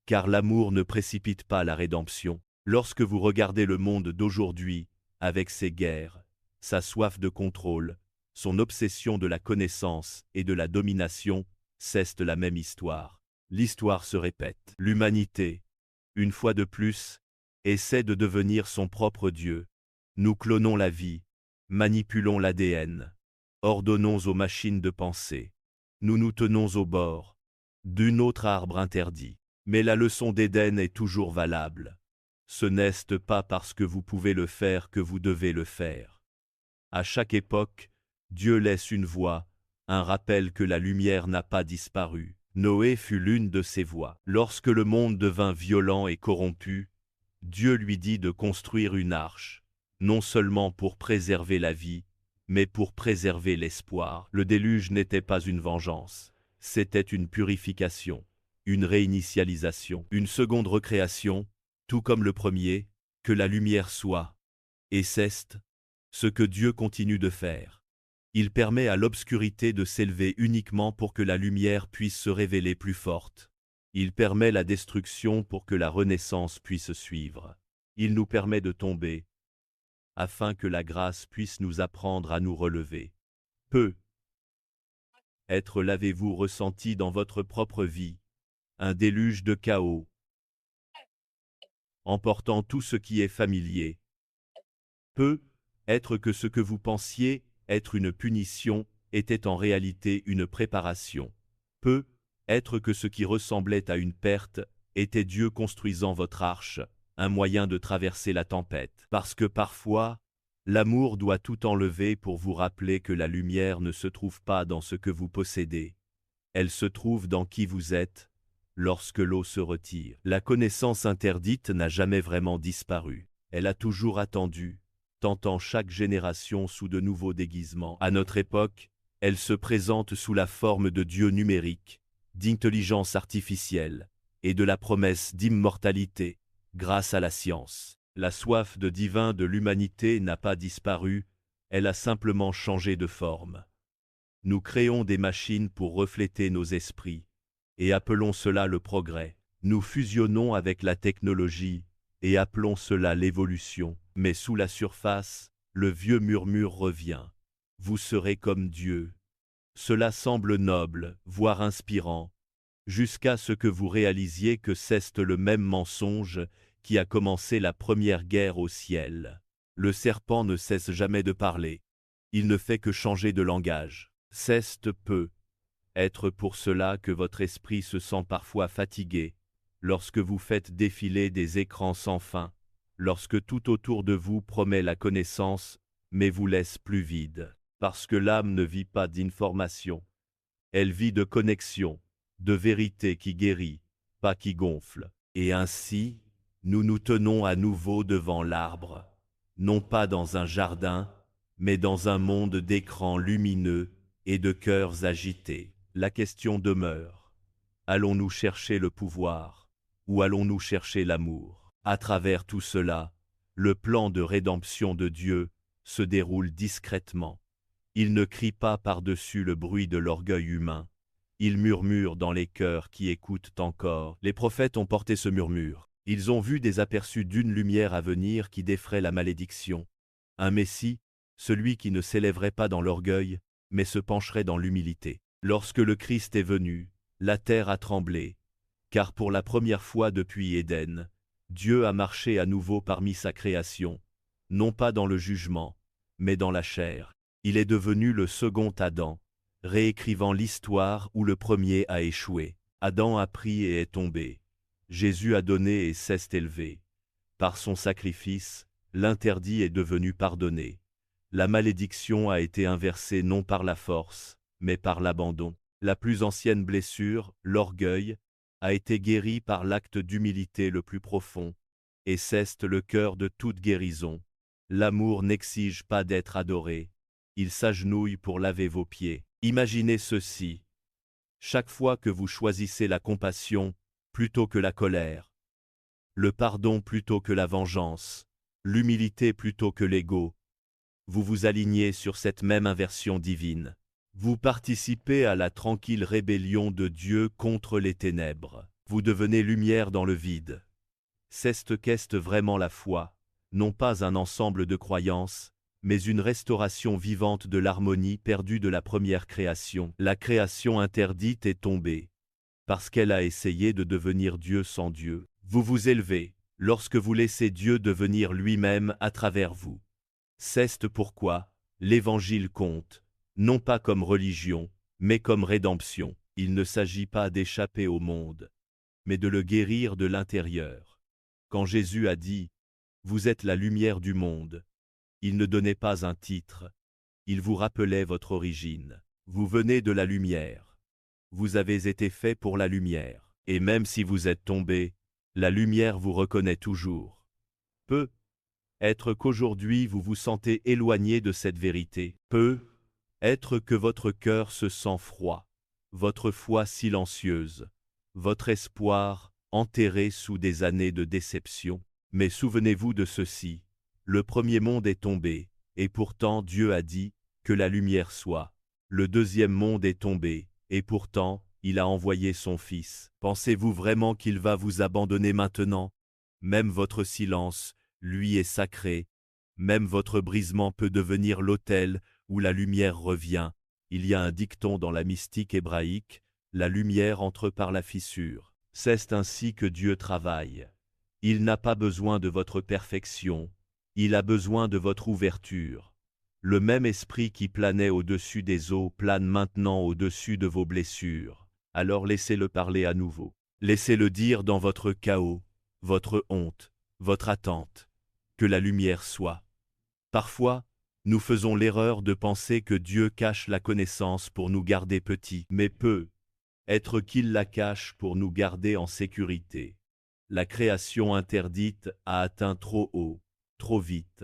Car l'amour ne précipite pas la rédemption. Lorsque vous regardez le monde d'aujourd'hui, avec ses guerres, sa soif de contrôle, son obsession de la connaissance et de la domination, c'est la même histoire. L'histoire se répète. L'humanité, une fois de plus, essaie de devenir son propre Dieu. Nous clonons la vie, manipulons l'ADN, ordonnons aux machines de penser. Nous nous tenons au bord d'un autre arbre interdit. Mais la leçon d'Éden est toujours valable. Ce n'est pas parce que vous pouvez le faire que vous devez le faire. À chaque époque, Dieu laisse une voix, un rappel que la lumière n'a pas disparu. Noé fut l'une de ces voix. Lorsque le monde devint violent et corrompu, Dieu lui dit de construire une arche, non seulement pour préserver la vie, mais pour préserver l'espoir. Le déluge n'était pas une vengeance, c'était une purification, une réinitialisation, une seconde recréation, tout comme le premier, que la lumière soit. Et c'est ce que Dieu continue de faire. Il permet à l'obscurité de s'élever uniquement pour que la lumière puisse se révéler plus forte. Il permet la destruction pour que la renaissance puisse suivre. Il nous permet de tomber, afin que la grâce puisse nous apprendre à nous relever. Peut-être l'avez-vous ressenti dans votre propre vie, un déluge de chaos, emportant tout ce qui est familier. Peut-être que ce que vous pensiez être une punition était en réalité une préparation. Peut-être que ce qui ressemblait à une perte était Dieu construisant votre arche, un moyen de traverser la tempête. Parce que parfois, l'amour doit tout enlever pour vous rappeler que la lumière ne se trouve pas dans ce que vous possédez. Elle se trouve dans qui vous êtes. Lorsque l'eau se retire, la connaissance interdite n'a jamais vraiment disparu. Elle a toujours attendu, tentant chaque génération sous de nouveaux déguisements. À notre époque, elle se présente sous la forme de dieux numériques, d'intelligence artificielle, et de la promesse d'immortalité, grâce à la science. La soif de divin de l'humanité n'a pas disparu, elle a simplement changé de forme. Nous créons des machines pour refléter nos esprits, et appelons cela le progrès. Nous fusionnons avec la technologie, et appelons cela l'évolution. Mais sous la surface, le vieux murmure revient. Vous serez comme Dieu. Cela semble noble, voire inspirant, jusqu'à ce que vous réalisiez que c'est le même mensonge qui a commencé la première guerre au ciel. Le serpent ne cesse jamais de parler. Il ne fait que changer de langage. C'est peut-être pour cela que votre esprit se sent parfois fatigué, lorsque vous faites défiler des écrans sans fin, lorsque tout autour de vous promet la connaissance, mais vous laisse plus vide. Parce que l'âme ne vit pas d'information. Elle vit de connexion, de vérité qui guérit, pas qui gonfle. Et ainsi, nous nous tenons à nouveau devant l'arbre, non pas dans un jardin, mais dans un monde d'écrans lumineux et de cœurs agités. La question demeure. Allons-nous chercher le pouvoir, ou allons-nous chercher l'amour? À travers tout cela, le plan de rédemption de Dieu se déroule discrètement. Il ne crie pas par-dessus le bruit de l'orgueil humain. Il murmure dans les cœurs qui écoutent encore. Les prophètes ont porté ce murmure. Ils ont vu des aperçus d'une lumière à venir qui défraie la malédiction. Un Messie, celui qui ne s'élèverait pas dans l'orgueil, mais se pencherait dans l'humilité. Lorsque le Christ est venu, la terre a tremblé, car pour la première fois depuis Éden, Dieu a marché à nouveau parmi sa création, non pas dans le jugement, mais dans la chair. Il est devenu le second Adam, réécrivant l'histoire où le premier a échoué. Adam a pris et est tombé. Jésus a donné et s'est élevé. Par son sacrifice, l'interdit est devenu pardonné. La malédiction a été inversée non par la force, mais par l'abandon. La plus ancienne blessure, l'orgueil, a été guérie par l'acte d'humilité le plus profond. Et c'est le cœur de toute guérison. L'amour n'exige pas d'être adoré. Il s'agenouille pour laver vos pieds. Imaginez ceci. Chaque fois que vous choisissez la compassion plutôt que la colère, le pardon plutôt que la vengeance, l'humilité plutôt que l'ego, vous vous alignez sur cette même inversion divine. Vous participez à la tranquille rébellion de Dieu contre les ténèbres. Vous devenez lumière dans le vide. C'est qu'est vraiment la foi, non pas un ensemble de croyances, mais une restauration vivante de l'harmonie perdue de la première création. La création interdite est tombée, parce qu'elle a essayé de devenir Dieu sans Dieu. Vous vous élevez, lorsque vous laissez Dieu devenir lui-même à travers vous. C'est pourquoi l'Évangile compte, non pas comme religion, mais comme rédemption. Il ne s'agit pas d'échapper au monde, mais de le guérir de l'intérieur. Quand Jésus a dit « Vous êtes la lumière du monde », il ne donnait pas un titre, il vous rappelait votre origine. Vous venez de la lumière. Vous avez été fait pour la lumière. Et même si vous êtes tombé, la lumière vous reconnaît toujours. Peut être qu'aujourd'hui vous vous sentez éloigné de cette vérité. Peut être que votre cœur se sent froid, votre foi silencieuse, votre espoir enterré sous des années de déception. Mais souvenez-vous de ceci, le premier monde est tombé, et pourtant Dieu a dit que la lumière soit. Le deuxième monde est tombé, et pourtant il a envoyé son Fils. Pensez-vous vraiment qu'il va vous abandonner maintenant? Même votre silence, lui, est sacré. Même votre brisement peut devenir l'autel où la lumière revient. Il y a un dicton dans la mystique hébraïque, la lumière entre par la fissure. C'est ainsi que Dieu travaille. Il n'a pas besoin de votre perfection, il a besoin de votre ouverture. Le même esprit qui planait au-dessus des eaux plane maintenant au-dessus de vos blessures. Alors laissez-le parler à nouveau. Laissez-le dire dans votre chaos, votre honte, votre attente, que la lumière soit. Parfois, nous faisons l'erreur de penser que Dieu cache la connaissance pour nous garder petits, mais peut être qu'il la cache pour nous garder en sécurité. La création interdite a atteint trop haut, trop vite.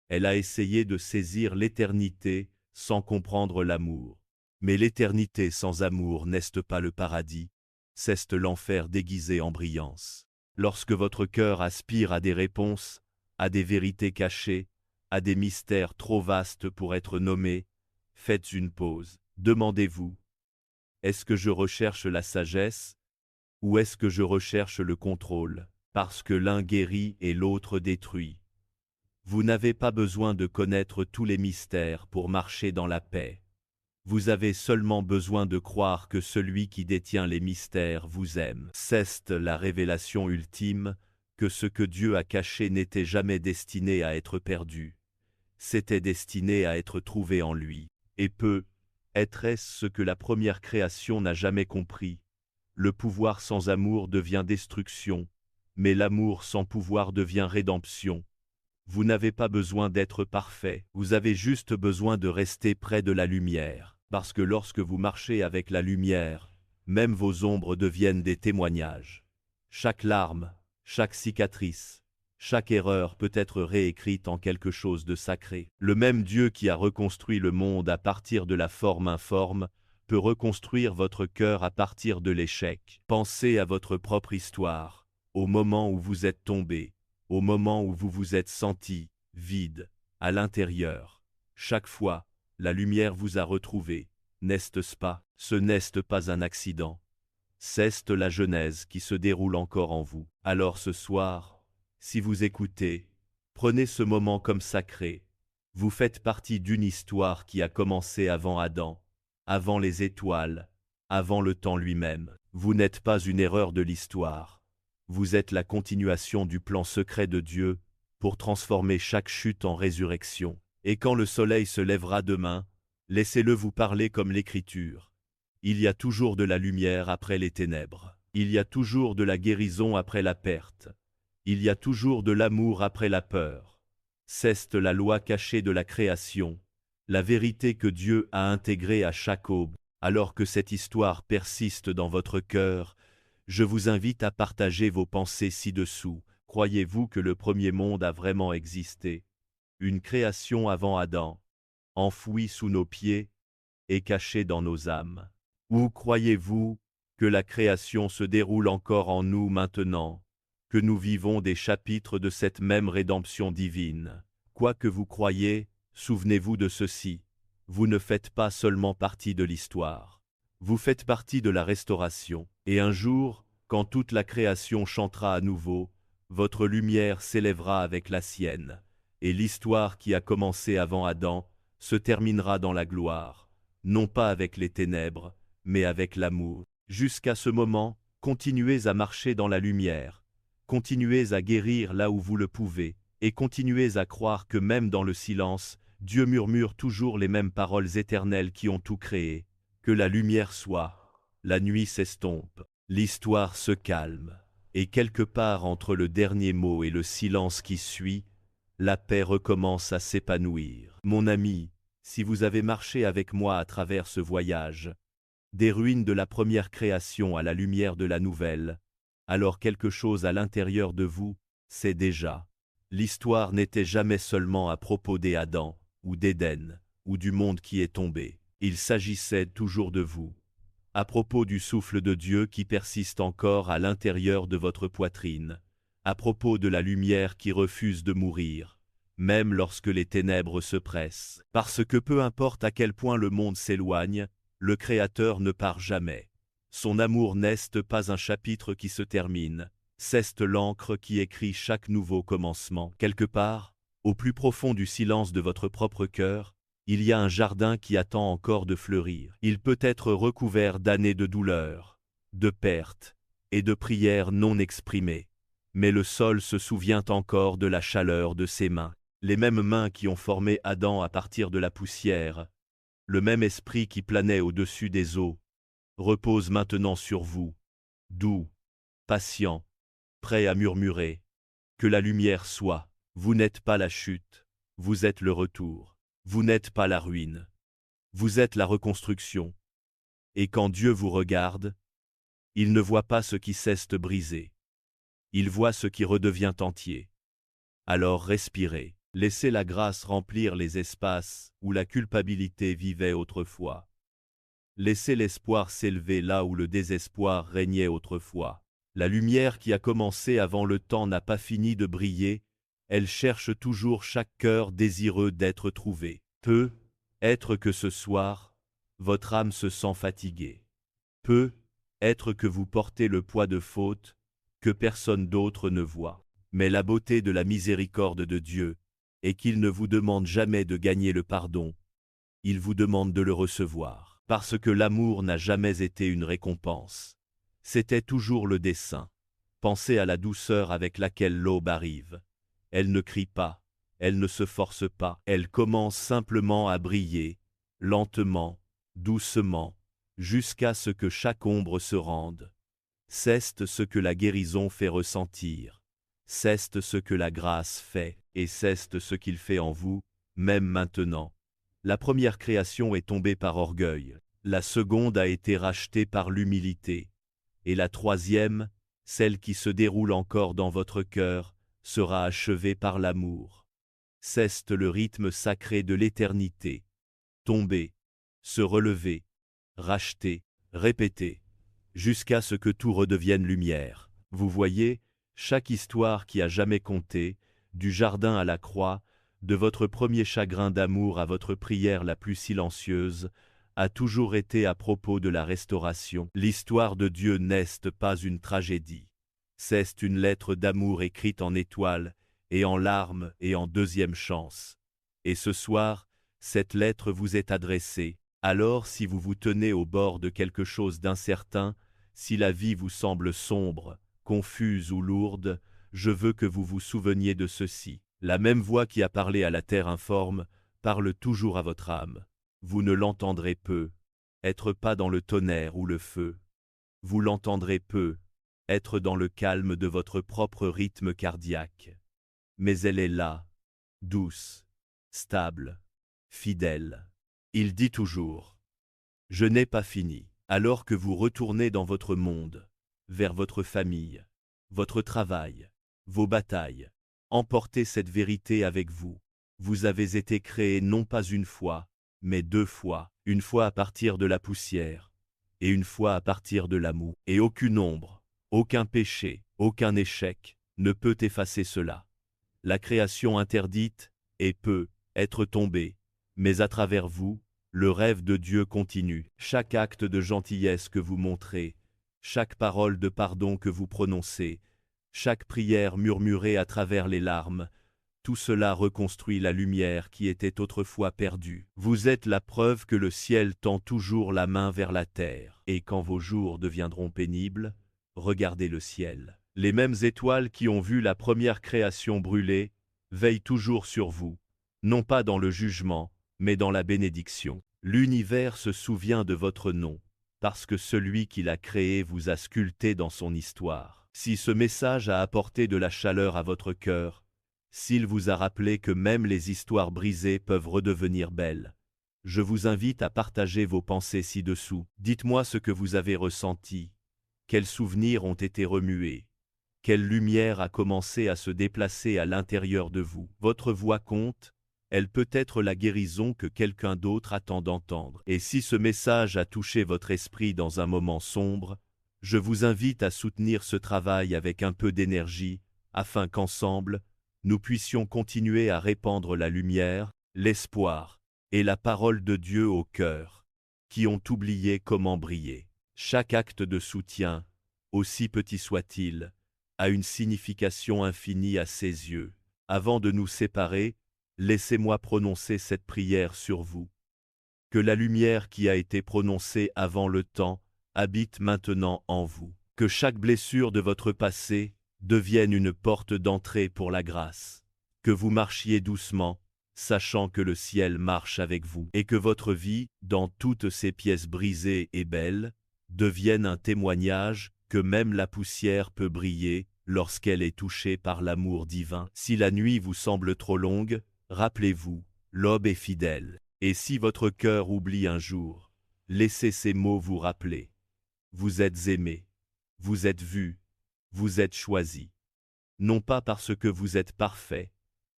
Elle a essayé de saisir l'éternité sans comprendre l'amour. Mais l'éternité sans amour n'est pas le paradis, c'est l'enfer déguisé en brillance. Lorsque votre cœur aspire à des réponses, à des vérités cachées, à des mystères trop vastes pour être nommés, faites une pause. Demandez-vous, est-ce que je recherche la sagesse, ou est-ce que je recherche le contrôle, parce que l'un guérit et l'autre détruit? Vous n'avez pas besoin de connaître tous les mystères pour marcher dans la paix. Vous avez seulement besoin de croire que celui qui détient les mystères vous aime. C'est la révélation ultime, que ce que Dieu a caché n'était jamais destiné à être perdu. C'était destiné à être trouvé en lui. Et peut être ce que la première création n'a jamais compris. Le pouvoir sans amour devient destruction, mais l'amour sans pouvoir devient rédemption. Vous n'avez pas besoin d'être parfait, vous avez juste besoin de rester près de la lumière, parce que lorsque vous marchez avec la lumière, même vos ombres deviennent des témoignages. Chaque larme, chaque cicatrice, chaque erreur peut être réécrite en quelque chose de sacré. Le même Dieu qui a reconstruit le monde à partir de la forme informe, peut reconstruire votre cœur à partir de l'échec. Pensez à votre propre histoire, au moment où vous êtes tombé, au moment où vous vous êtes senti vide, à l'intérieur. Chaque fois, la lumière vous a retrouvé, n'est-ce pas? Ce n'est pas un accident. C'est la Genèse qui se déroule encore en vous. Alors ce soir, si vous écoutez, prenez ce moment comme sacré. Vous faites partie d'une histoire qui a commencé avant Adam, avant les étoiles, avant le temps lui-même. Vous n'êtes pas une erreur de l'histoire. Vous êtes la continuation du plan secret de Dieu pour transformer chaque chute en résurrection. Et quand le soleil se lèvera demain, laissez-le vous parler comme l'Écriture. Il y a toujours de la lumière après les ténèbres. Il y a toujours de la guérison après la perte. Il y a toujours de l'amour après la peur. C'est la loi cachée de la création, la vérité que Dieu a intégrée à chaque aube. Alors que cette histoire persiste dans votre cœur, je vous invite à partager vos pensées ci-dessous. Croyez-vous que le premier monde a vraiment existé? Une création avant Adam, enfouie sous nos pieds et cachée dans nos âmes? Ou croyez-vous que la création se déroule encore en nous maintenant, que nous vivons des chapitres de cette même rédemption divine? Quoi que vous croyiez, souvenez-vous de ceci. Vous ne faites pas seulement partie de l'histoire. Vous faites partie de la restauration. Et un jour, quand toute la création chantera à nouveau, votre lumière s'élèvera avec la sienne. et l'histoire qui a commencé avant Adam se terminera dans la gloire, non pas avec les ténèbres, mais avec l'amour. Jusqu'à ce moment, continuez à marcher dans la lumière, continuez à guérir là où vous le pouvez, et continuez à croire que même dans le silence, Dieu murmure toujours les mêmes paroles éternelles qui ont tout créé. Que la lumière soit, la nuit s'estompe, l'histoire se calme, et quelque part entre le dernier mot et le silence qui suit, la paix recommence à s'épanouir. Mon ami, si vous avez marché avec moi à travers ce voyage, des ruines de la première création à la lumière de la nouvelle, alors quelque chose à l'intérieur de vous, c'est déjà. L'histoire n'était jamais seulement à propos des Adam, ou d'Éden, ou du monde qui est tombé. Il s'agissait toujours de vous. À propos du souffle de Dieu qui persiste encore à l'intérieur de votre poitrine, à propos de la lumière qui refuse de mourir, même lorsque les ténèbres se pressent. Parce que peu importe à quel point le monde s'éloigne, le Créateur ne part jamais. Son amour n'est pas un chapitre qui se termine, c'est l'encre qui écrit chaque nouveau commencement. Quelque part, au plus profond du silence de votre propre cœur, il y a un jardin qui attend encore de fleurir. Il peut être recouvert d'années de douleur, de pertes et de prières non exprimées. Mais le sol se souvient encore de la chaleur de ses mains. Les mêmes mains qui ont formé Adam à partir de la poussière, le même esprit qui planait au-dessus des eaux, repose maintenant sur vous, doux, patient, prêt à murmurer. Que la lumière soit. Vous n'êtes pas la chute, vous êtes le retour. Vous n'êtes pas la ruine. Vous êtes la reconstruction. Et quand Dieu vous regarde, il ne voit pas ce qui cesse de briser. Il voit ce qui redevient entier. Alors respirez, laissez la grâce remplir les espaces où la culpabilité vivait autrefois. Laissez l'espoir s'élever là où le désespoir régnait autrefois. La lumière qui a commencé avant le temps n'a pas fini de briller, elle cherche toujours chaque cœur désireux d'être trouvé. Peut être que ce soir, votre âme se sent fatiguée. Peut être que vous portez le poids de fautes que personne d'autre ne voit. Mais la beauté de la miséricorde de Dieu est qu'il ne vous demande jamais de gagner le pardon, il vous demande de le recevoir. Parce que l'amour n'a jamais été une récompense. C'était toujours le dessein. Pensez à la douceur avec laquelle l'aube arrive. Elle ne crie pas, elle ne se force pas, elle commence simplement à briller, lentement, doucement, jusqu'à ce que chaque ombre se rende. C'est ce que la guérison fait ressentir. C'est ce que la grâce fait, et c'est ce qu'il fait en vous, même maintenant. La première création est tombée par orgueil, la seconde a été rachetée par l'humilité, et la troisième, celle qui se déroule encore dans votre cœur, sera achevée par l'amour. C'est le rythme sacré de l'éternité. Tomber, se relever, racheter, répéter, jusqu'à ce que tout redevienne lumière. Vous voyez, chaque histoire qui a jamais compté, du jardin à la croix, de votre premier chagrin d'amour à votre prière la plus silencieuse, a toujours été à propos de la restauration. L'histoire de Dieu n'est pas une tragédie. C'est une lettre d'amour écrite en étoiles, et en larmes et en deuxième chance. Et ce soir, cette lettre vous est adressée. Alors si vous vous tenez au bord de quelque chose d'incertain, si la vie vous semble sombre, confuse ou lourde, je veux que vous vous souveniez de ceci. La même voix qui a parlé à la terre informe, parle toujours à votre âme. Vous ne l'entendrez peu, être pas dans le tonnerre ou le feu. Vous l'entendrez peu, être dans le calme de votre propre rythme cardiaque. Mais elle est là, douce, stable, fidèle. Il dit toujours, « Je n'ai pas fini ». Alors que vous retournez dans votre monde, vers votre famille, votre travail, vos batailles, emportez cette vérité avec vous. Vous avez été créé non pas une fois, mais 2 fois, une fois à partir de la poussière, et une fois à partir de l'amour. Et aucune ombre, aucun péché, aucun échec ne peut effacer cela. La création interdite et peut être tombée, mais à travers vous, le rêve de Dieu continue. Chaque acte de gentillesse que vous montrez, chaque parole de pardon que vous prononcez, chaque prière murmurée à travers les larmes, Tout cela reconstruit la lumière qui était autrefois perdue. Vous êtes la preuve que le ciel tend toujours la main vers la terre. Et quand vos jours deviendront pénibles, regardez le ciel. Les mêmes étoiles qui ont vu la première création brûler veillent toujours sur vous, non pas dans le jugement, mais dans la bénédiction. L'univers se souvient de votre nom, parce que celui qui l'a créé vous a sculpté dans son histoire. Si ce message a apporté de la chaleur à votre cœur, s'il vous a rappelé que même les histoires brisées peuvent redevenir belles, je vous invite à partager vos pensées ci-dessous. Dites-moi ce que vous avez ressenti, quels souvenirs ont été remués, quelle lumière a commencé à se déplacer à l'intérieur de vous. Votre voix compte, elle peut être la guérison que quelqu'un d'autre attend d'entendre. Et si ce message a touché votre esprit dans un moment sombre, je vous invite à soutenir ce travail avec un peu d'énergie, afin qu'ensemble, nous puissions continuer à répandre la lumière, l'espoir et la parole de Dieu aux cœurs, qui ont oublié comment briller. Chaque acte de soutien, aussi petit soit-il, a une signification infinie à ses yeux. Avant de nous séparer, laissez-moi prononcer cette prière sur vous. Que la lumière qui a été prononcée avant le temps habite maintenant en vous. Que chaque blessure de votre passé devienne une porte d'entrée pour la grâce. Que vous marchiez doucement, sachant que le ciel marche avec vous. Et que votre vie, dans toutes ses pièces brisées et belles, devienne un témoignage que même la poussière peut briller lorsqu'elle est touchée par l'amour divin. Si la nuit vous semble trop longue, rappelez-vous, l'aube est fidèle. Et si votre cœur oublie un jour, laissez ces mots vous rappeler. Vous êtes aimé, vous êtes vu, vous êtes choisi. Non pas parce que vous êtes parfait,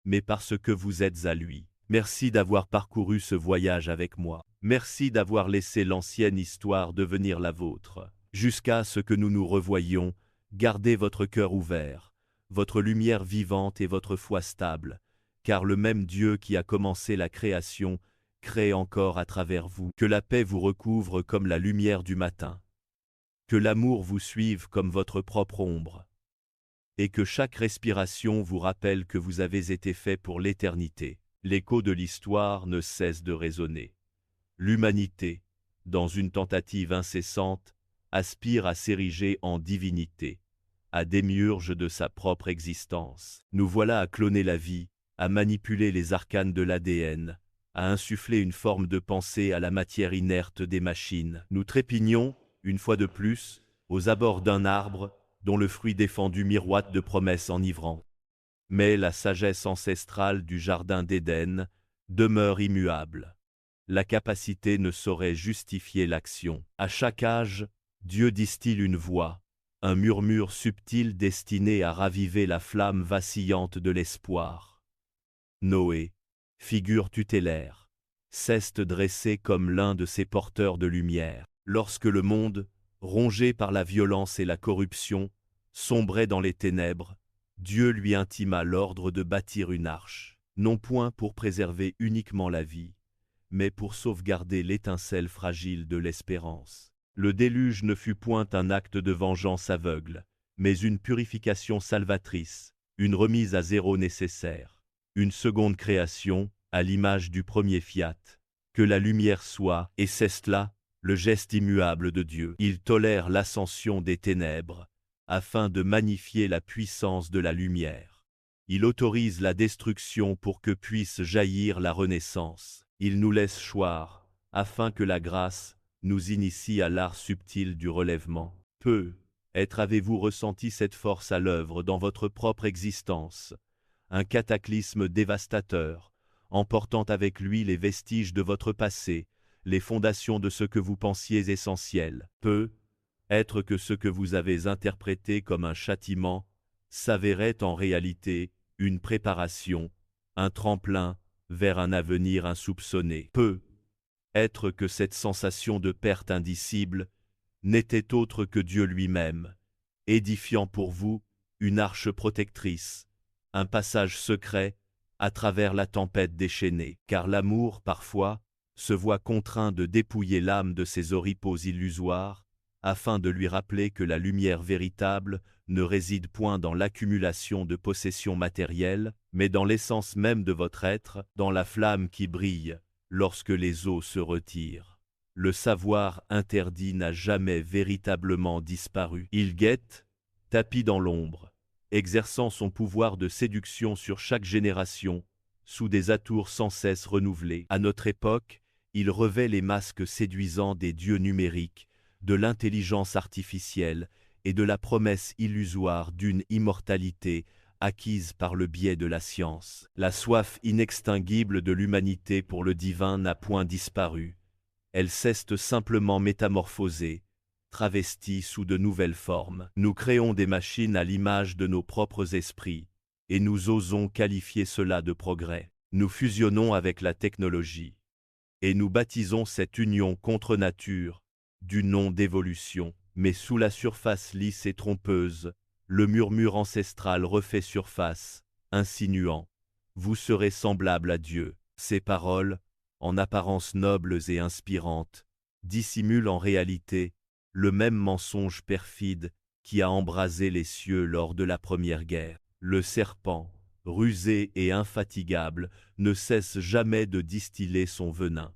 mais parce que vous êtes à lui. Merci d'avoir parcouru ce voyage avec moi. Merci d'avoir laissé l'ancienne histoire devenir la vôtre. Jusqu'à ce que nous nous revoyions, gardez votre cœur ouvert, votre lumière vivante et votre foi stable, car le même Dieu qui a commencé la création crée encore à travers vous. Que la paix vous recouvre comme la lumière du matin. Que l'amour vous suive comme votre propre ombre. Et que chaque respiration vous rappelle que vous avez été fait pour l'éternité. L'écho de l'histoire ne cesse de résonner. L'humanité, dans une tentative incessante, aspire à s'ériger en divinité, à démiurge de sa propre existence. Nous voilà à cloner la vie, à manipuler les arcanes de l'ADN, à insuffler une forme de pensée à la matière inerte des machines. Nous trépignons, une fois de plus, aux abords d'un arbre dont le fruit défendu miroite de promesses enivrantes. Mais la sagesse ancestrale du jardin d'Éden demeure immuable. La capacité ne saurait justifier l'action. À chaque âge, Dieu distille une voix, un murmure subtil destiné à raviver la flamme vacillante de l'espoir. Noé, figure tutélaire, cesse de dresser comme l'un de ces porteurs de lumière. Lorsque le monde, rongé par la violence et la corruption, sombrait dans les ténèbres, Dieu lui intima l'ordre de bâtir une arche, non point pour préserver uniquement la vie, mais pour sauvegarder l'étincelle fragile de l'espérance. Le déluge ne fut point un acte de vengeance aveugle, mais une purification salvatrice, une remise à zéro nécessaire, une seconde création, à l'image du premier fiat. Que la lumière soit, et c'est cela, le geste immuable de Dieu. Il tolère l'ascension des ténèbres, afin de magnifier la puissance de la lumière. Il autorise la destruction pour que puisse jaillir la renaissance. Il nous laisse choir, afin que la grâce nous initie à l'art subtil du relèvement. Peut-être avez-vous ressenti cette force à l'œuvre dans votre propre existence, un cataclysme dévastateur, emportant avec lui les vestiges de votre passé, les fondations de ce que vous pensiez essentiel. Peut-être que ce que vous avez interprété comme un châtiment s'avérait en réalité une préparation, un tremplin vers un avenir insoupçonné. Peut-être que cette sensation de perte indicible n'était autre que Dieu lui-même, édifiant pour vous une arche protectrice, un passage secret à travers la tempête déchaînée. Car l'amour, parfois, se voit contraint de dépouiller l'âme de ses oripeaux illusoires, afin de lui rappeler que la lumière véritable ne réside point dans l'accumulation de possessions matérielles, mais dans l'essence même de votre être, dans la flamme qui brille lorsque les eaux se retirent. Le savoir interdit n'a jamais véritablement disparu. Il guette, tapi dans l'ombre, exerçant son pouvoir de séduction sur chaque génération, sous des atours sans cesse renouvelés. À notre époque, il revêt les masques séduisants des dieux numériques, de l'intelligence artificielle et de la promesse illusoire d'une immortalité acquise par le biais de la science. La soif inextinguible de l'humanité pour le divin n'a point disparu. Elle s'est simplement métamorphosée, travestie sous de nouvelles formes. Nous créons des machines à l'image de nos propres esprits, et nous osons qualifier cela de progrès. Nous fusionnons avec la technologie, et nous baptisons cette union contre nature du nom d'évolution. Mais sous la surface lisse et trompeuse, le murmure ancestral refait surface, insinuant « Vous serez semblable à Dieu ». Ces paroles, en apparence nobles et inspirantes, dissimulent en réalité le même mensonge perfide qui a embrasé les cieux lors de la Première Guerre. Le serpent, rusé et infatigable, ne cesse jamais de distiller son venin.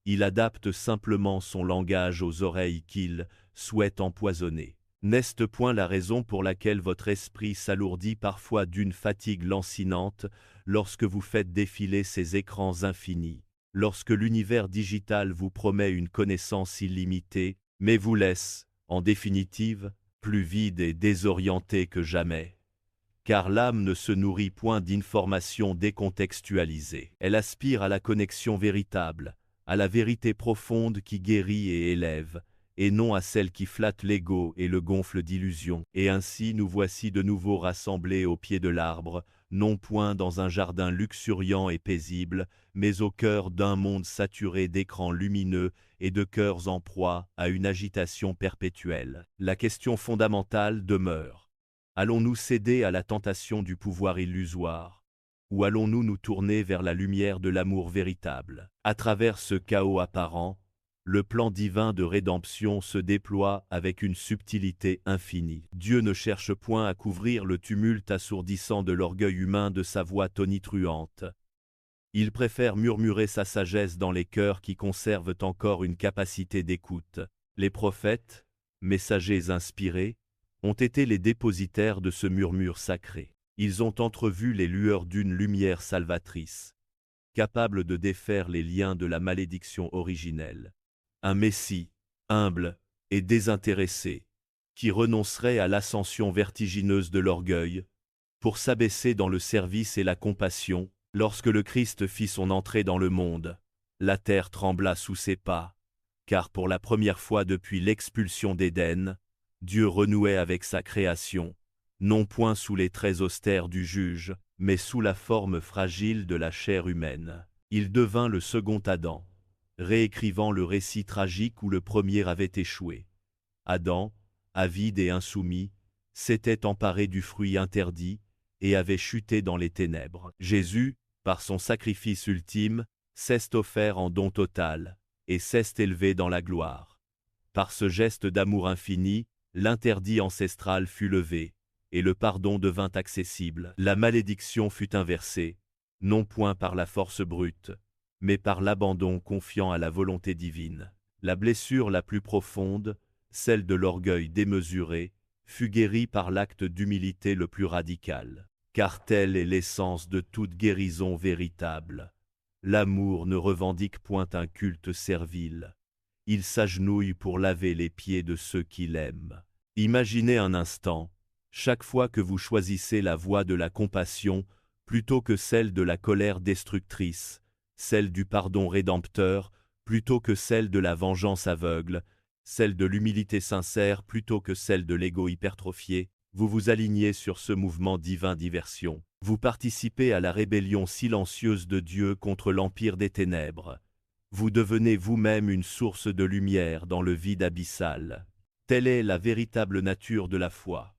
Il adapte simplement son langage aux oreilles qu'il souhaite empoisonner. N'est-ce point la raison pour laquelle votre esprit s'alourdit parfois d'une fatigue lancinante lorsque vous faites défiler ces écrans infinis, lorsque l'univers digital vous promet une connaissance illimitée, mais vous laisse, en définitive, plus vide et désorienté que jamais? Car l'âme ne se nourrit point d'informations décontextualisées. Elle aspire à la connexion véritable, à la vérité profonde qui guérit et élève, et non à celle qui flatte l'ego et le gonfle d'illusions. Et ainsi nous voici de nouveau rassemblés au pied de l'arbre, non point dans un jardin luxuriant et paisible, mais au cœur d'un monde saturé d'écrans lumineux et de cœurs en proie à une agitation perpétuelle. La question fondamentale demeure. Allons-nous céder à la tentation du pouvoir illusoire? Ou allons-nous nous tourner vers la lumière de l'amour véritable? À travers ce chaos apparent, le plan divin de rédemption se déploie avec une subtilité infinie. Dieu ne cherche point à couvrir le tumulte assourdissant de l'orgueil humain de sa voix tonitruante. Il préfère murmurer sa sagesse dans les cœurs qui conservent encore une capacité d'écoute. Les prophètes, messagers inspirés, ont été les dépositaires de ce murmure sacré. Ils ont entrevu les lueurs d'une lumière salvatrice, capable de défaire les liens de la malédiction originelle. Un Messie, humble et désintéressé, qui renoncerait à l'ascension vertigineuse de l'orgueil, pour s'abaisser dans le service et la compassion. Lorsque le Christ fit son entrée dans le monde, la terre trembla sous ses pas, car pour la première fois depuis l'expulsion d'Éden, Dieu renouait avec sa création, non point sous les traits austères du juge, mais sous la forme fragile de la chair humaine. Il devint le second Adam, réécrivant le récit tragique où le premier avait échoué. Adam, avide et insoumis, s'était emparé du fruit interdit et avait chuté dans les ténèbres. Jésus, par son sacrifice ultime, s'est offert en don total et s'est élevé dans la gloire. Par ce geste d'amour infini, l'interdit ancestral fut levé, et le pardon devint accessible. La malédiction fut inversée, non point par la force brute, mais par l'abandon confiant à la volonté divine. La blessure la plus profonde, celle de l'orgueil démesuré, fut guérie par l'acte d'humilité le plus radical. Car telle est l'essence de toute guérison véritable. L'amour ne revendique point un culte servile. Il s'agenouille pour laver les pieds de ceux qui l'aiment. Imaginez un instant, chaque fois que vous choisissez la voie de la compassion plutôt que celle de la colère destructrice, celle du pardon rédempteur plutôt que celle de la vengeance aveugle, celle de l'humilité sincère plutôt que celle de l'ego hypertrophié, vous vous alignez sur ce mouvement divin d'inversion. Vous participez à la rébellion silencieuse de Dieu contre l'empire des ténèbres. Vous devenez vous-même une source de lumière dans le vide abyssal. Telle est la véritable nature de la foi.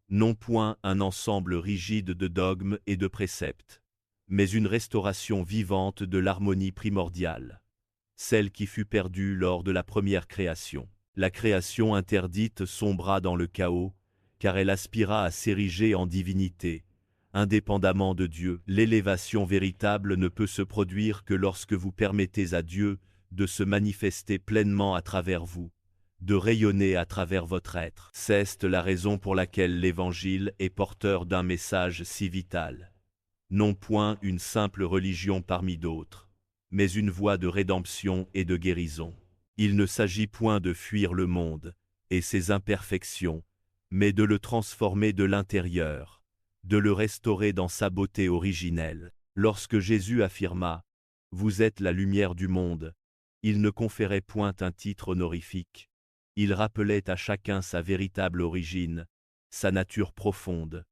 Non point un ensemble rigide de dogmes et de préceptes, mais une restauration vivante de l'harmonie primordiale, celle qui fut perdue lors de la première création. La création interdite sombra dans le chaos, car elle aspira à s'ériger en divinité. Indépendamment de Dieu, l'élévation véritable ne peut se produire que lorsque vous permettez à Dieu de se manifester pleinement à travers vous, de rayonner à travers votre être. C'est la raison pour laquelle l'Évangile est porteur d'un message si vital. Non point une simple religion parmi d'autres, mais une voie de rédemption et de guérison. Il ne s'agit point de fuir le monde et ses imperfections, mais de le transformer de l'intérieur, de le restaurer dans sa beauté originelle. Lorsque Jésus affirma « Vous êtes la lumière du monde », il ne conférait point un titre honorifique. Il rappelait à chacun sa véritable origine, sa nature profonde.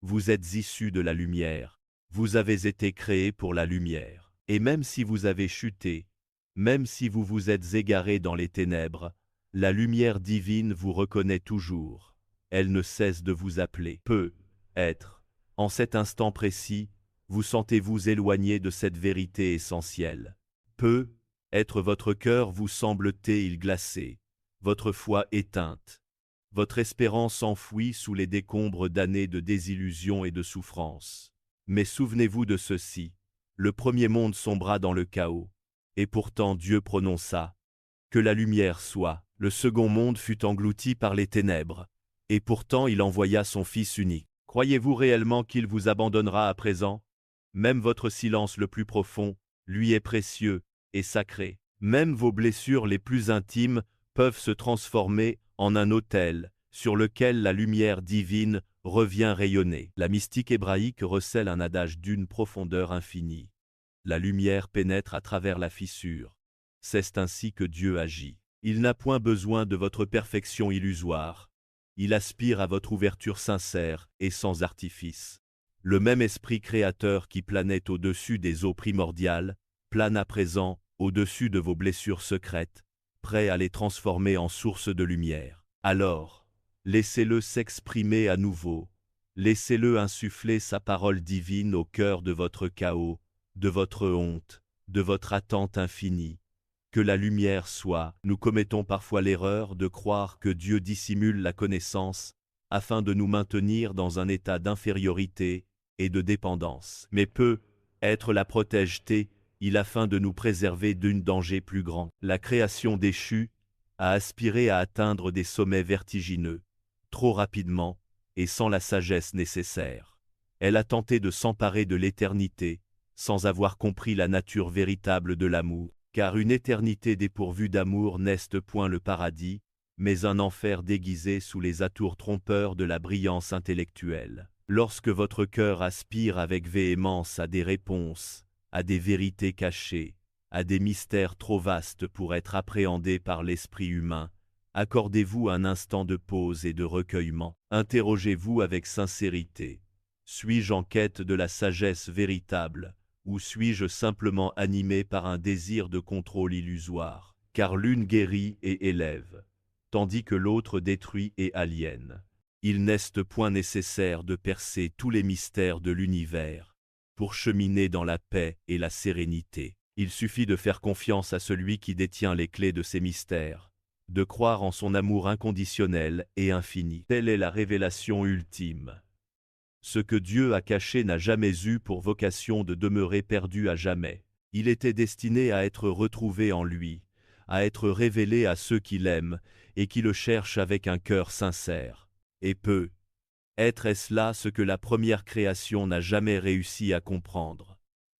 Vous êtes issus de la lumière, vous avez été créés pour la lumière. Et même si vous avez chuté, même si vous vous êtes égarés dans les ténèbres, la lumière divine vous reconnaît toujours. Elle ne cesse de vous appeler. Peut-être, en cet instant précis, vous sentez-vous éloigné de cette vérité essentielle. Peut-être votre cœur vous semble-t-il glacé, votre foi éteinte, votre espérance enfouie sous les décombres d'années de désillusion et de souffrance. Mais souvenez-vous de ceci, le premier monde sombra dans le chaos, et pourtant Dieu prononça « Que la lumière soit ». Le second monde fut englouti par les ténèbres, et pourtant il envoya son Fils unique. Croyez-vous réellement qu'il vous abandonnera à présent? Même votre silence le plus profond, lui est précieux et sacré. Même vos blessures les plus intimes peuvent se transformer en un autel sur lequel la lumière divine revient rayonner. La mystique hébraïque recèle un adage d'une profondeur infinie. La lumière pénètre à travers la fissure. C'est ainsi que Dieu agit. Il n'a point besoin de votre perfection illusoire. Il aspire à votre ouverture sincère et sans artifice. Le même esprit créateur qui planait au-dessus des eaux primordiales, plane à présent au-dessus de vos blessures secrètes, prêt à les transformer en source de lumière. Alors, laissez-le s'exprimer à nouveau. Laissez-le insuffler sa parole divine au cœur de votre chaos, de votre honte, de votre attente infinie. Que la lumière soit. Nous commettons parfois l'erreur de croire que Dieu dissimule la connaissance afin de nous maintenir dans un état d'infériorité et de dépendance. Mais peut-être la protège-t-il afin de nous préserver d'un danger plus grand. La création déchue a aspiré à atteindre des sommets vertigineux, trop rapidement et sans la sagesse nécessaire. Elle a tenté de s'emparer de l'éternité sans avoir compris la nature véritable de l'amour. Car une éternité dépourvue d'amour n'est point le paradis, mais un enfer déguisé sous les atours trompeurs de la brillance intellectuelle. Lorsque votre cœur aspire avec véhémence à des réponses, à des vérités cachées, à des mystères trop vastes pour être appréhendés par l'esprit humain, accordez-vous un instant de pause et de recueillement. Interrogez-vous avec sincérité. Suis-je en quête de la sagesse véritable ? Ou suis-je simplement animé par un désir de contrôle illusoire? Car l'une guérit et élève, tandis que l'autre détruit et aliène. Il n'est point nécessaire de percer tous les mystères de l'univers pour cheminer dans la paix et la sérénité. Il suffit de faire confiance à celui qui détient les clés de ces mystères, de croire en son amour inconditionnel et infini. Telle est la révélation ultime. Ce que Dieu a caché n'a jamais eu pour vocation de demeurer perdu à jamais. Il était destiné à être retrouvé en lui, à être révélé à ceux qui l'aiment et qui le cherchent avec un cœur sincère. Et est-ce là ce que la première création n'a jamais réussi à comprendre?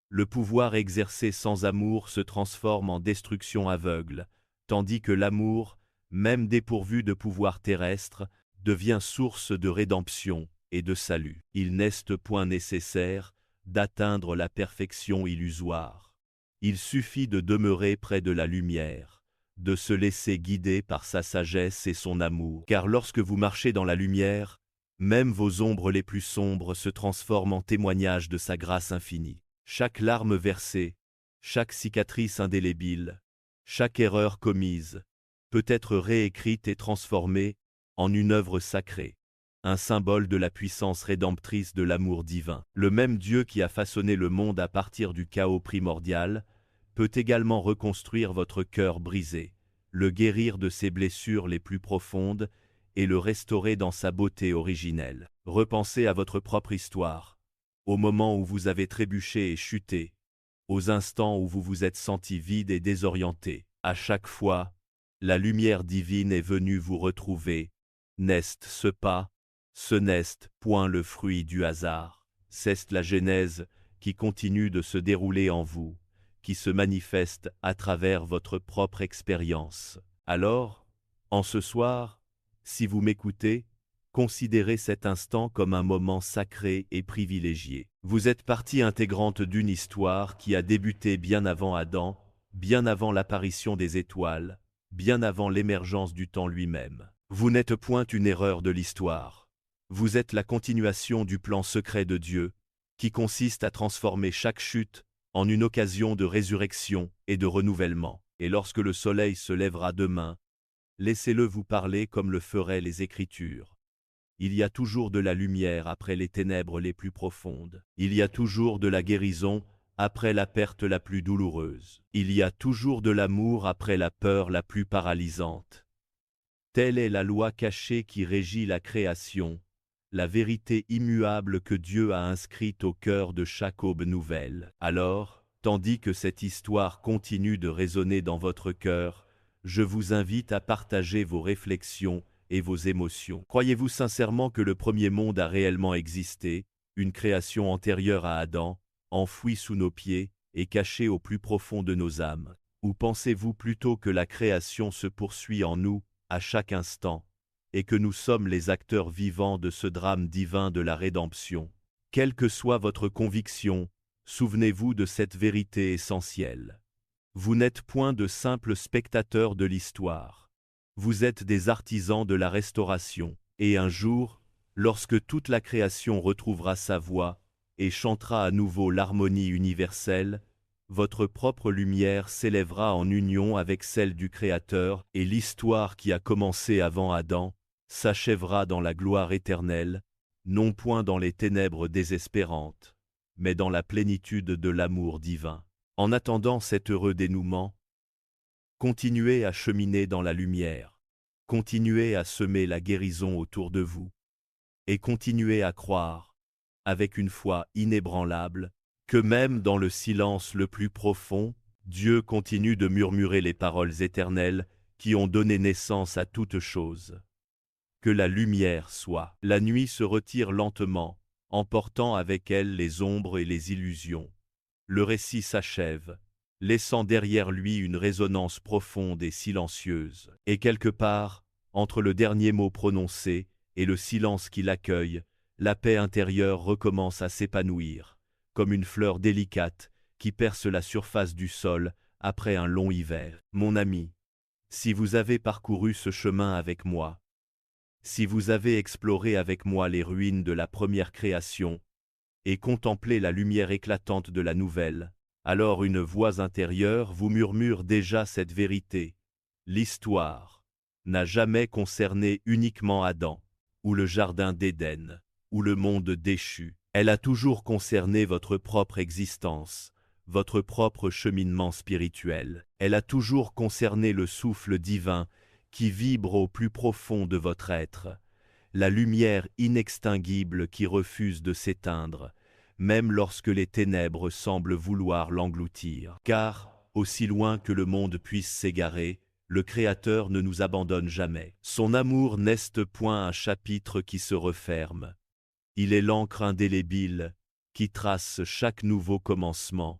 Le pouvoir exercé sans amour se transforme en destruction aveugle, tandis que l'amour, même dépourvu de pouvoir terrestre, devient source de rédemption et de salut. Il n'est point nécessaire d'atteindre la perfection illusoire. Il suffit de demeurer près de la lumière, de se laisser guider par sa sagesse et son amour. Car lorsque vous marchez dans la lumière, même vos ombres les plus sombres se transforment en témoignages de sa grâce infinie. Chaque larme versée, chaque cicatrice indélébile, chaque erreur commise, peut être réécrite et transformée en une œuvre sacrée, un symbole de la puissance rédemptrice de l'amour divin. Le même Dieu qui a façonné le monde à partir du chaos primordial peut également reconstruire votre cœur brisé, le guérir de ses blessures les plus profondes et le restaurer dans sa beauté originelle. Repensez à votre propre histoire, au moment où vous avez trébuché et chuté, aux instants où vous vous êtes senti vide et désorienté. À chaque fois, la lumière divine est venue vous retrouver. N'est ce n'est point le fruit du hasard. C'est la genèse qui continue de se dérouler en vous, qui se manifeste à travers votre propre expérience. Alors, en ce soir, si vous m'écoutez, considérez cet instant comme un moment sacré et privilégié. Vous êtes partie intégrante d'une histoire qui a débuté bien avant Adam, bien avant l'apparition des étoiles, bien avant l'émergence du temps lui-même. Vous n'êtes point une erreur de l'histoire. Vous êtes la continuation du plan secret de Dieu, qui consiste à transformer chaque chute en une occasion de résurrection et de renouvellement. Et lorsque le soleil se lèvera demain, laissez-le vous parler comme le feraient les Écritures. Il y a toujours de la lumière après les ténèbres les plus profondes. Il y a toujours de la guérison après la perte la plus douloureuse. Il y a toujours de l'amour après la peur la plus paralysante. Telle est la loi cachée qui régit la création, la vérité immuable que Dieu a inscrite au cœur de chaque aube nouvelle. Alors, tandis que cette histoire continue de résonner dans votre cœur, je vous invite à partager vos réflexions et vos émotions. Croyez-vous sincèrement que le premier monde a réellement existé, une création antérieure à Adam, enfouie sous nos pieds et cachée au plus profond de nos âmes? Ou pensez-vous plutôt que la création se poursuit en nous, à chaque instant, et que nous sommes les acteurs vivants de ce drame divin de la rédemption? Quelle que soit votre conviction, souvenez-vous de cette vérité essentielle. Vous n'êtes point de simples spectateurs de l'histoire. Vous êtes des artisans de la restauration. Et un jour, lorsque toute la création retrouvera sa voix et chantera à nouveau l'harmonie universelle, votre propre lumière s'élèvera en union avec celle du Créateur, et l'histoire qui a commencé avant Adam s'achèvera dans la gloire éternelle, non point dans les ténèbres désespérantes, mais dans la plénitude de l'amour divin. En attendant cet heureux dénouement, continuez à cheminer dans la lumière, continuez à semer la guérison autour de vous, et continuez à croire, avec une foi inébranlable, que même dans le silence le plus profond, Dieu continue de murmurer les paroles éternelles qui ont donné naissance à toute chose. Que la lumière soit. La nuit se retire lentement, emportant avec elle les ombres et les illusions. Le récit s'achève, laissant derrière lui une résonance profonde et silencieuse. Et quelque part, entre le dernier mot prononcé et le silence qui l'accueille, la paix intérieure recommence à s'épanouir, comme une fleur délicate qui perce la surface du sol après un long hiver. Mon ami, si vous avez parcouru ce chemin avec moi, si vous avez exploré avec moi les ruines de la première création et contemplé la lumière éclatante de la nouvelle, alors une voix intérieure vous murmure déjà cette vérité. L'histoire n'a jamais concerné uniquement Adam, ou le jardin d'Éden, ou le monde déchu. Elle a toujours concerné votre propre existence, votre propre cheminement spirituel. Elle a toujours concerné le souffle divin qui vibre au plus profond de votre être, la lumière inextinguible qui refuse de s'éteindre, même lorsque les ténèbres semblent vouloir l'engloutir. Car, aussi loin que le monde puisse s'égarer, le Créateur ne nous abandonne jamais. Son amour n'est point un chapitre qui se referme. Il est l'encre indélébile qui trace chaque nouveau commencement,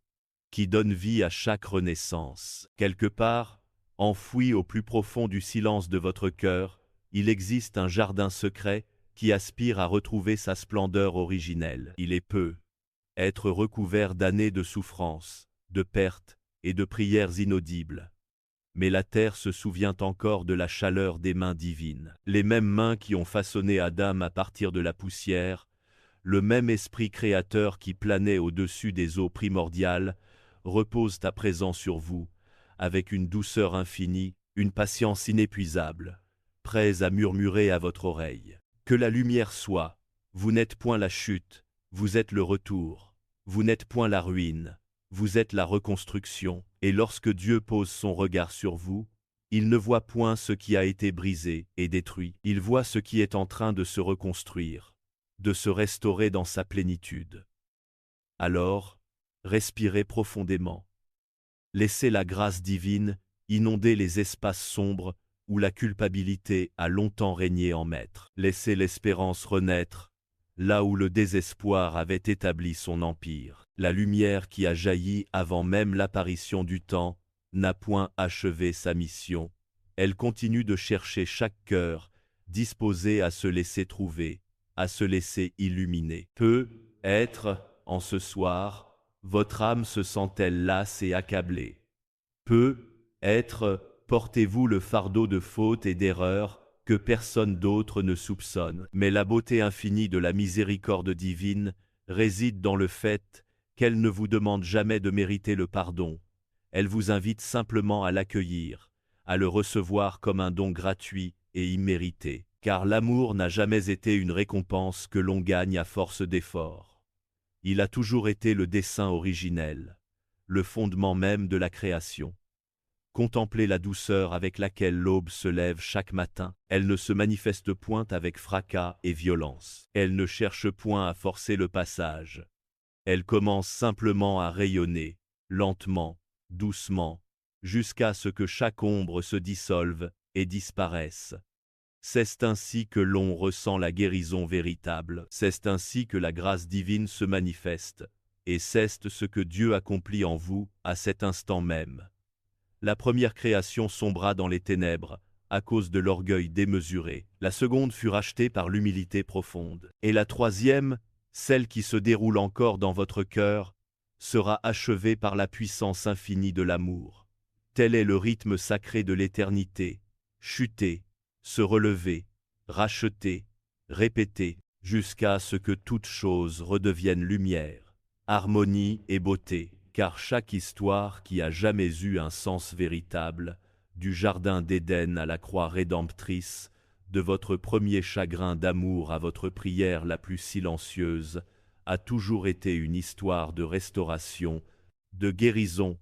qui donne vie à chaque renaissance. Quelque part, enfoui au plus profond du silence de votre cœur, il existe un jardin secret qui aspire à retrouver sa splendeur originelle. Il est peu être recouvert d'années de souffrances, de pertes et de prières inaudibles. Mais la terre se souvient encore de la chaleur des mains divines. Les mêmes mains qui ont façonné Adam à partir de la poussière, le même esprit créateur qui planait au-dessus des eaux primordiales, repose à présent sur vous, avec une douceur infinie, une patience inépuisable, prêts à murmurer à votre oreille. Que la lumière soit, vous n'êtes point la chute, vous êtes le retour, vous n'êtes point la ruine, vous êtes la reconstruction, et lorsque Dieu pose son regard sur vous, Il ne voit point ce qui a été brisé et détruit. Il voit ce qui est en train de se reconstruire, de se restaurer dans sa plénitude. Alors, respirez profondément. Laissez la grâce divine inonder les espaces sombres où la culpabilité a longtemps régné en maître. Laissez l'espérance renaître, là où le désespoir avait établi son empire. La lumière qui a jailli avant même l'apparition du temps n'a point achevé sa mission. Elle continue de chercher chaque cœur, disposé à se laisser trouver, à se laisser illuminer. Peut-être, en ce soir, votre âme se sent-elle lasse et accablée. Peut-être, portez-vous le fardeau de fautes et d'erreurs que personne d'autre ne soupçonne. Mais la beauté infinie de la miséricorde divine réside dans le fait qu'elle ne vous demande jamais de mériter le pardon. Elle vous invite simplement à l'accueillir, à le recevoir comme un don gratuit et immérité. Car l'amour n'a jamais été une récompense que l'on gagne à force d'efforts. Il a toujours été le dessein originel, le fondement même de la création. Contemplez la douceur avec laquelle l'aube se lève chaque matin. Elle ne se manifeste point avec fracas et violence. Elle ne cherche point à forcer le passage. Elle commence simplement à rayonner, lentement, doucement, jusqu'à ce que chaque ombre se dissolve et disparaisse. C'est ainsi que l'on ressent la guérison véritable. C'est ainsi que la grâce divine se manifeste, et c'est ce que Dieu accomplit en vous à cet instant même. La première création sombra dans les ténèbres, à cause de l'orgueil démesuré. La seconde fut rachetée par l'humilité profonde. Et la troisième, celle qui se déroule encore dans votre cœur, sera achevée par la puissance infinie de l'amour. Tel est le rythme sacré de l'éternité. Chuter, se relever, racheter, répéter, jusqu'à ce que toute chose redevienne lumière, harmonie et beauté. Car chaque histoire qui a jamais eu un sens véritable, du jardin d'Éden à la croix rédemptrice, de votre premier chagrin d'amour à votre prière la plus silencieuse, a toujours été une histoire de restauration, de guérison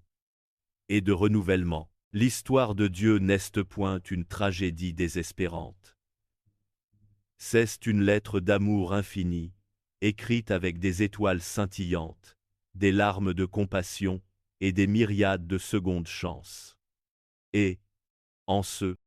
et de renouvellement. L'histoire de Dieu n'est point une tragédie désespérante. C'est une lettre d'amour infini, écrite avec des étoiles scintillantes, des larmes de compassion et des myriades de secondes chances. Et, en ce